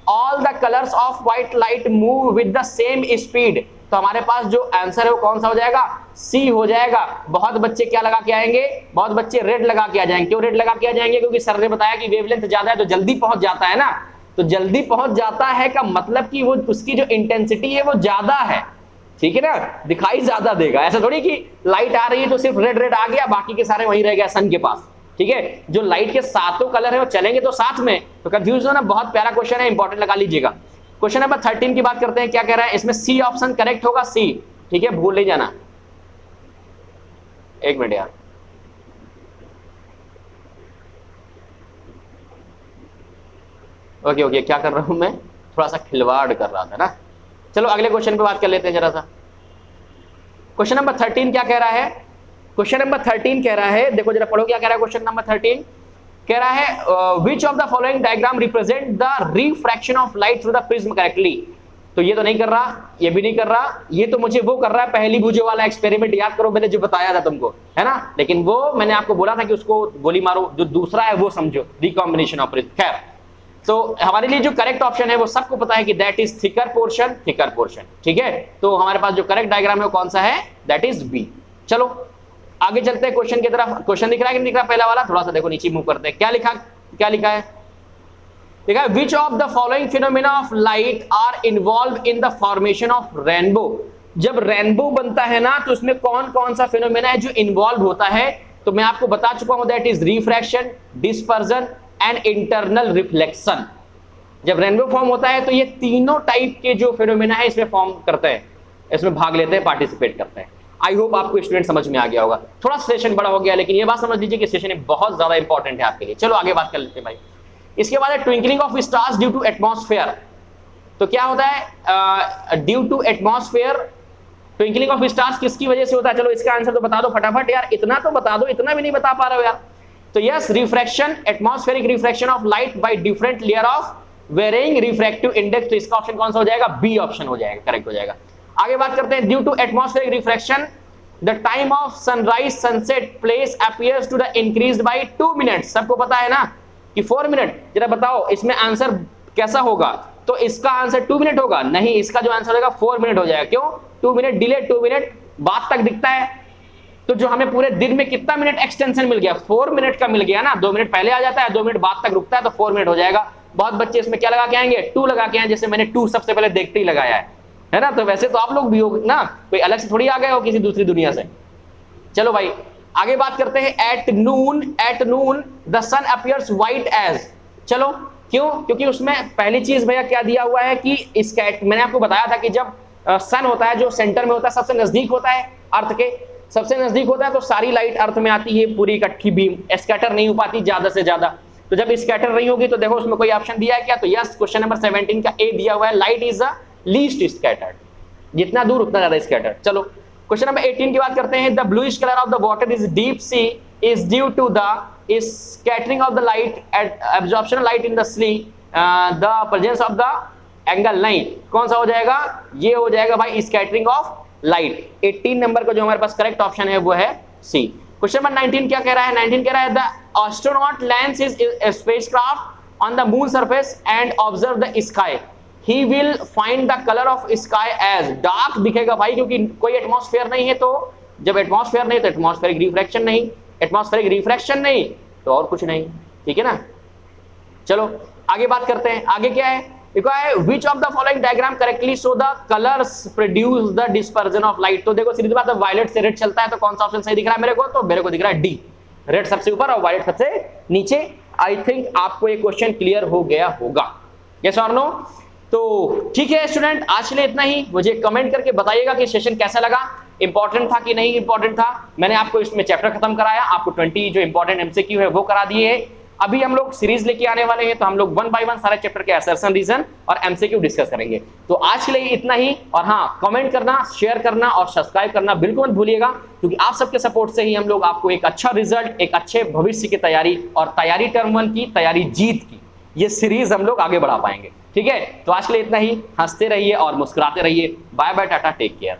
all the colours of white light move with the same speed. तो हमारे पास जो आंसर है वो कौन सा हो जाएगा, सी हो जाएगा। बहुत बच्चे क्या लगा के आएंगे, बहुत बच्चे रेड लगा के आ जाएंगे। क्यों रेड लगा के आ जाएंगे, क्योंकि सर ने बताया कि वेवलेंथ ज्यादा है तो जल्दी पहुंच जाता है ना, तो जल्दी पहुंच जाता है का मतलब कि वो उसकी जो इंटेंसिटी है वो ज्यादा है, ठीक है ना, दिखाई ज्यादा देगा। ऐसा थोड़ी कि लाइट आ रही है तो सिर्फ रेड रेड आ गया, बाकी के सारे वहीं रह गया सन के पास, ठीक है। जो लाइट के सातों कलर है वो चलेंगे तो साथ में, तो कंफ्यूज हो ना, बहुत प्यारा क्वेश्चन है, इंपॉर्टेंट लगा लीजिएगा। क्वेश्चन नंबर 13 की बात करते हैं, क्या कह रहा है, इसमें सी ऑप्शन करेक्ट होगा, सी, ठीक है, भूल नहीं जाना। एक मिनट यार, ओके क्या कर रहा हूं मैं, थोड़ा सा खिलवाड़ कर रहा था ना। चलो अगले क्वेश्चन पे बात कर लेते हैं जरा सा। क्वेश्चन नंबर 13 क्या कह रहा है, क्वेश्चन नंबर 13 कह रहा है, देखो जरा पढ़ो क्या कह रहा है क्वेश्चन नंबर 13। कह रहा है which of the following diagram represent the refraction of light through the prism correctly. तो ये तो नहीं कर रहा, ये भी नहीं कर रहा, ये तो मुझे वो कर रहा है पहली भुजा वाला एक्सपेरिमेंट, याद करो मैंने जो बताया था तुमको, है ना। लेकिन वो मैंने आपको बोला था कि उसको गोली मारो, जो दूसरा है वो समझो, रिकॉम्बिनेशन ऑफ प्रिज्म। खैर, तो हमारे लिए जो करेक्ट ऑप्शन है वो सबको पता है कि that is thicker portion, thicker portion, ठीक है। तो हमारे पास जो करेक्ट डायग्राम है वो कौन सा है, दैट इज बी। चलो आगे चलते हैं क्वेश्चन की तरफ। क्वेश्चन दिख रहा है कि नहीं दिख रहा पहला वाला, थोड़ा सा देखो नीचे मूव करते हैं। क्या लिखा है, देखा है which of the following phenomena of light are involve in the formation of rainbow. जब रेनबो बनता है ना तो उसमें कौन कौन सा फिनोमेना है जो इन्वॉल्व होता है, तो मैं आपको बता चुका हूं, that is refraction, dispersion and internal reflection. जब रेनबो फॉर्म होता है तो ये तीनों टाइप के जो फिनोमेना है इसमें फॉर्म करते हैं, इसमें भाग लेते हैं, पार्टिसिपेट करते हैं। आई होप आपको स्टूडेंट समझ में आ गया होगा। थोड़ा सेशन बड़ा हो गया, लेकिन ये बात समझ लीजिए कि सेशन बहुत ज्यादा इंपॉर्टेंट है आपके लिए। चलो आगे बात कर लेते हैं भाई। इसके बाद है twinkling of stars due to atmosphere. तो क्या होता है due to atmosphere, twinkling of stars किसकी वजह से होता है? चलो इसका आंसर तो बता दो फटाफट यार, इतना तो बता दो, इतना भी नहीं बता पा रहे हो यार। तो yes, refraction, atmospheric refraction of light by different layer of varying refractive index. तो इसका ऑप्शन कौन सा हो जाएगा? बी ऑप्शन हो जाएगा, करेक्ट हो जाएगा। आगे बात करते हैं, due to atmospheric refraction the time of sunrise sunset place appears to the increased by 2 minutes. सबको पता है ना कि 4 मिनट। जरा बताओ इसमें आंसर कैसा होगा? तो इसका आंसर 2 मिनट होगा? नहीं, इसका जो आंसर होगा 4 मिनट हो जाएगा। क्यों? 2 मिनट डिले, 2 मिनट बाद तक दिखता है। तो जो हमें पूरे दिन में कितना मिनट एक्सटेंशन मिल गया? 4 मिनट का मिल गया ना। 2 मिनट पहले आ जाता है, 2 मिनट बाद तक रुकता है, तो 4 मिनट हो जाएगा। बहुत बच्चे इसमें क्या लगा के आएंगे? 2 लगा के आए, जैसे मैंने 2 सबसे पहले देखते ही लगाया है ना। तो वैसे तो आप लोग भी हो ना, कोई अलग से थोड़ी आ गए हो किसी दूसरी दुनिया से। चलो भाई आगे बात करते हैं। At noon the sun appears white as. चलो क्यों? क्योंकि उसमें पहली चीज भैया क्या दिया हुआ है कि मैंने आपको बताया था कि जब सन होता है जो सेंटर में होता है, सबसे नजदीक होता है अर्थ के, सबसे नजदीक होता है, तो सारी लाइट अर्थ में आती है पूरी इकट्ठी बीम, स्कैटर नहीं हो पाती ज्यादा से ज्यादा। तो जब स्कैटर नहीं होगी तो देखो उसमें कोई ऑप्शन दिया है क्या? तो यस, क्वेश्चन नंबर 17 का ए दिया हुआ है, light is the least scattered. जितना दूर उतना ज्यादा स्कैटर्ड। चलो क्वेश्चन नंबर 18 की बात करते हैं। The bluish colour of the water is deep sea is due to the scattering of the light at absorption light in the sea the presence of the angle. नहीं, कौन सा हो जाएगा? ये हो जाएगा भाई स्कैटरिंग ऑफ लाइट। 18 नंबर का जो हमारे पास करेक्ट ऑप्शन है वो है सी। क्वेश्चन नंबर 19 क्या कह रहा है? 19 कह रहा है the astronaut lands his spacecraft on the moon surface and observe the sky. He will find the color of sky as dark दिखेगा भाई, क्योंकि कोई एटमॉस्फेयर नहीं है। तो जब एटमॉस्फेयर नहीं तो एटमॉस्फेरिक रिफ्रैक्शन नहीं, एटमॉस्फेरिक रिफ्रैक्शन नहीं तो और कुछ नहीं, ठीक है ना। चलो आगे बात करते हैं। आगे क्या है? देखो है which of the following diagram correctly show the colors produce the dispersion of light। तो देखो सीधी बात है, वायलेट से रेड चलता है, तो कौन सा ऑप्शन सही दिख रहा है मेरे को? तो मेरे को दिख रहा है डी, रेड सबसे ऊपर और वायलेट सबसे नीचे। आई थिंक आपको ये क्वेश्चन क्लियर हो गया होगा, यस और नो? तो ठीक है स्टूडेंट, आज के लिए इतना ही। मुझे कमेंट करके बताइएगा कि सेशन कैसा लगा, इंपॉर्टेंट था कि नहीं इंपॉर्टेंट था। मैंने आपको इसमें चैप्टर खत्म कराया, आपको 20 जो इंपॉर्टेंट एमसीक्यू है वो करा दिए है। अभी हम लोग सीरीज लेके आने वाले हैं, तो हम लोग 1 बाय 1 सारे चैप्टर के असर्शन, रीजन और एमसीक्यू डिस्कस करेंगे। तो आज के लिए इतना ही। और हाँ, कमेंट करना, शेयर करना और सब्सक्राइब करना बिल्कुल मत भूलिएगा, क्योंकि आप सबके सपोर्ट से ही हम लोग आपको एक अच्छा रिजल्ट, एक अच्छे भविष्य की तैयारी और तैयारी टर्म 1 की तैयारी जीत की ये सीरीज हम लोग आगे बढ़ा पाएंगे। ठीक है, तो आज के लिए इतना ही। हंसते रहिए और मुस्कुराते रहिए। Bye bye, tata, take care.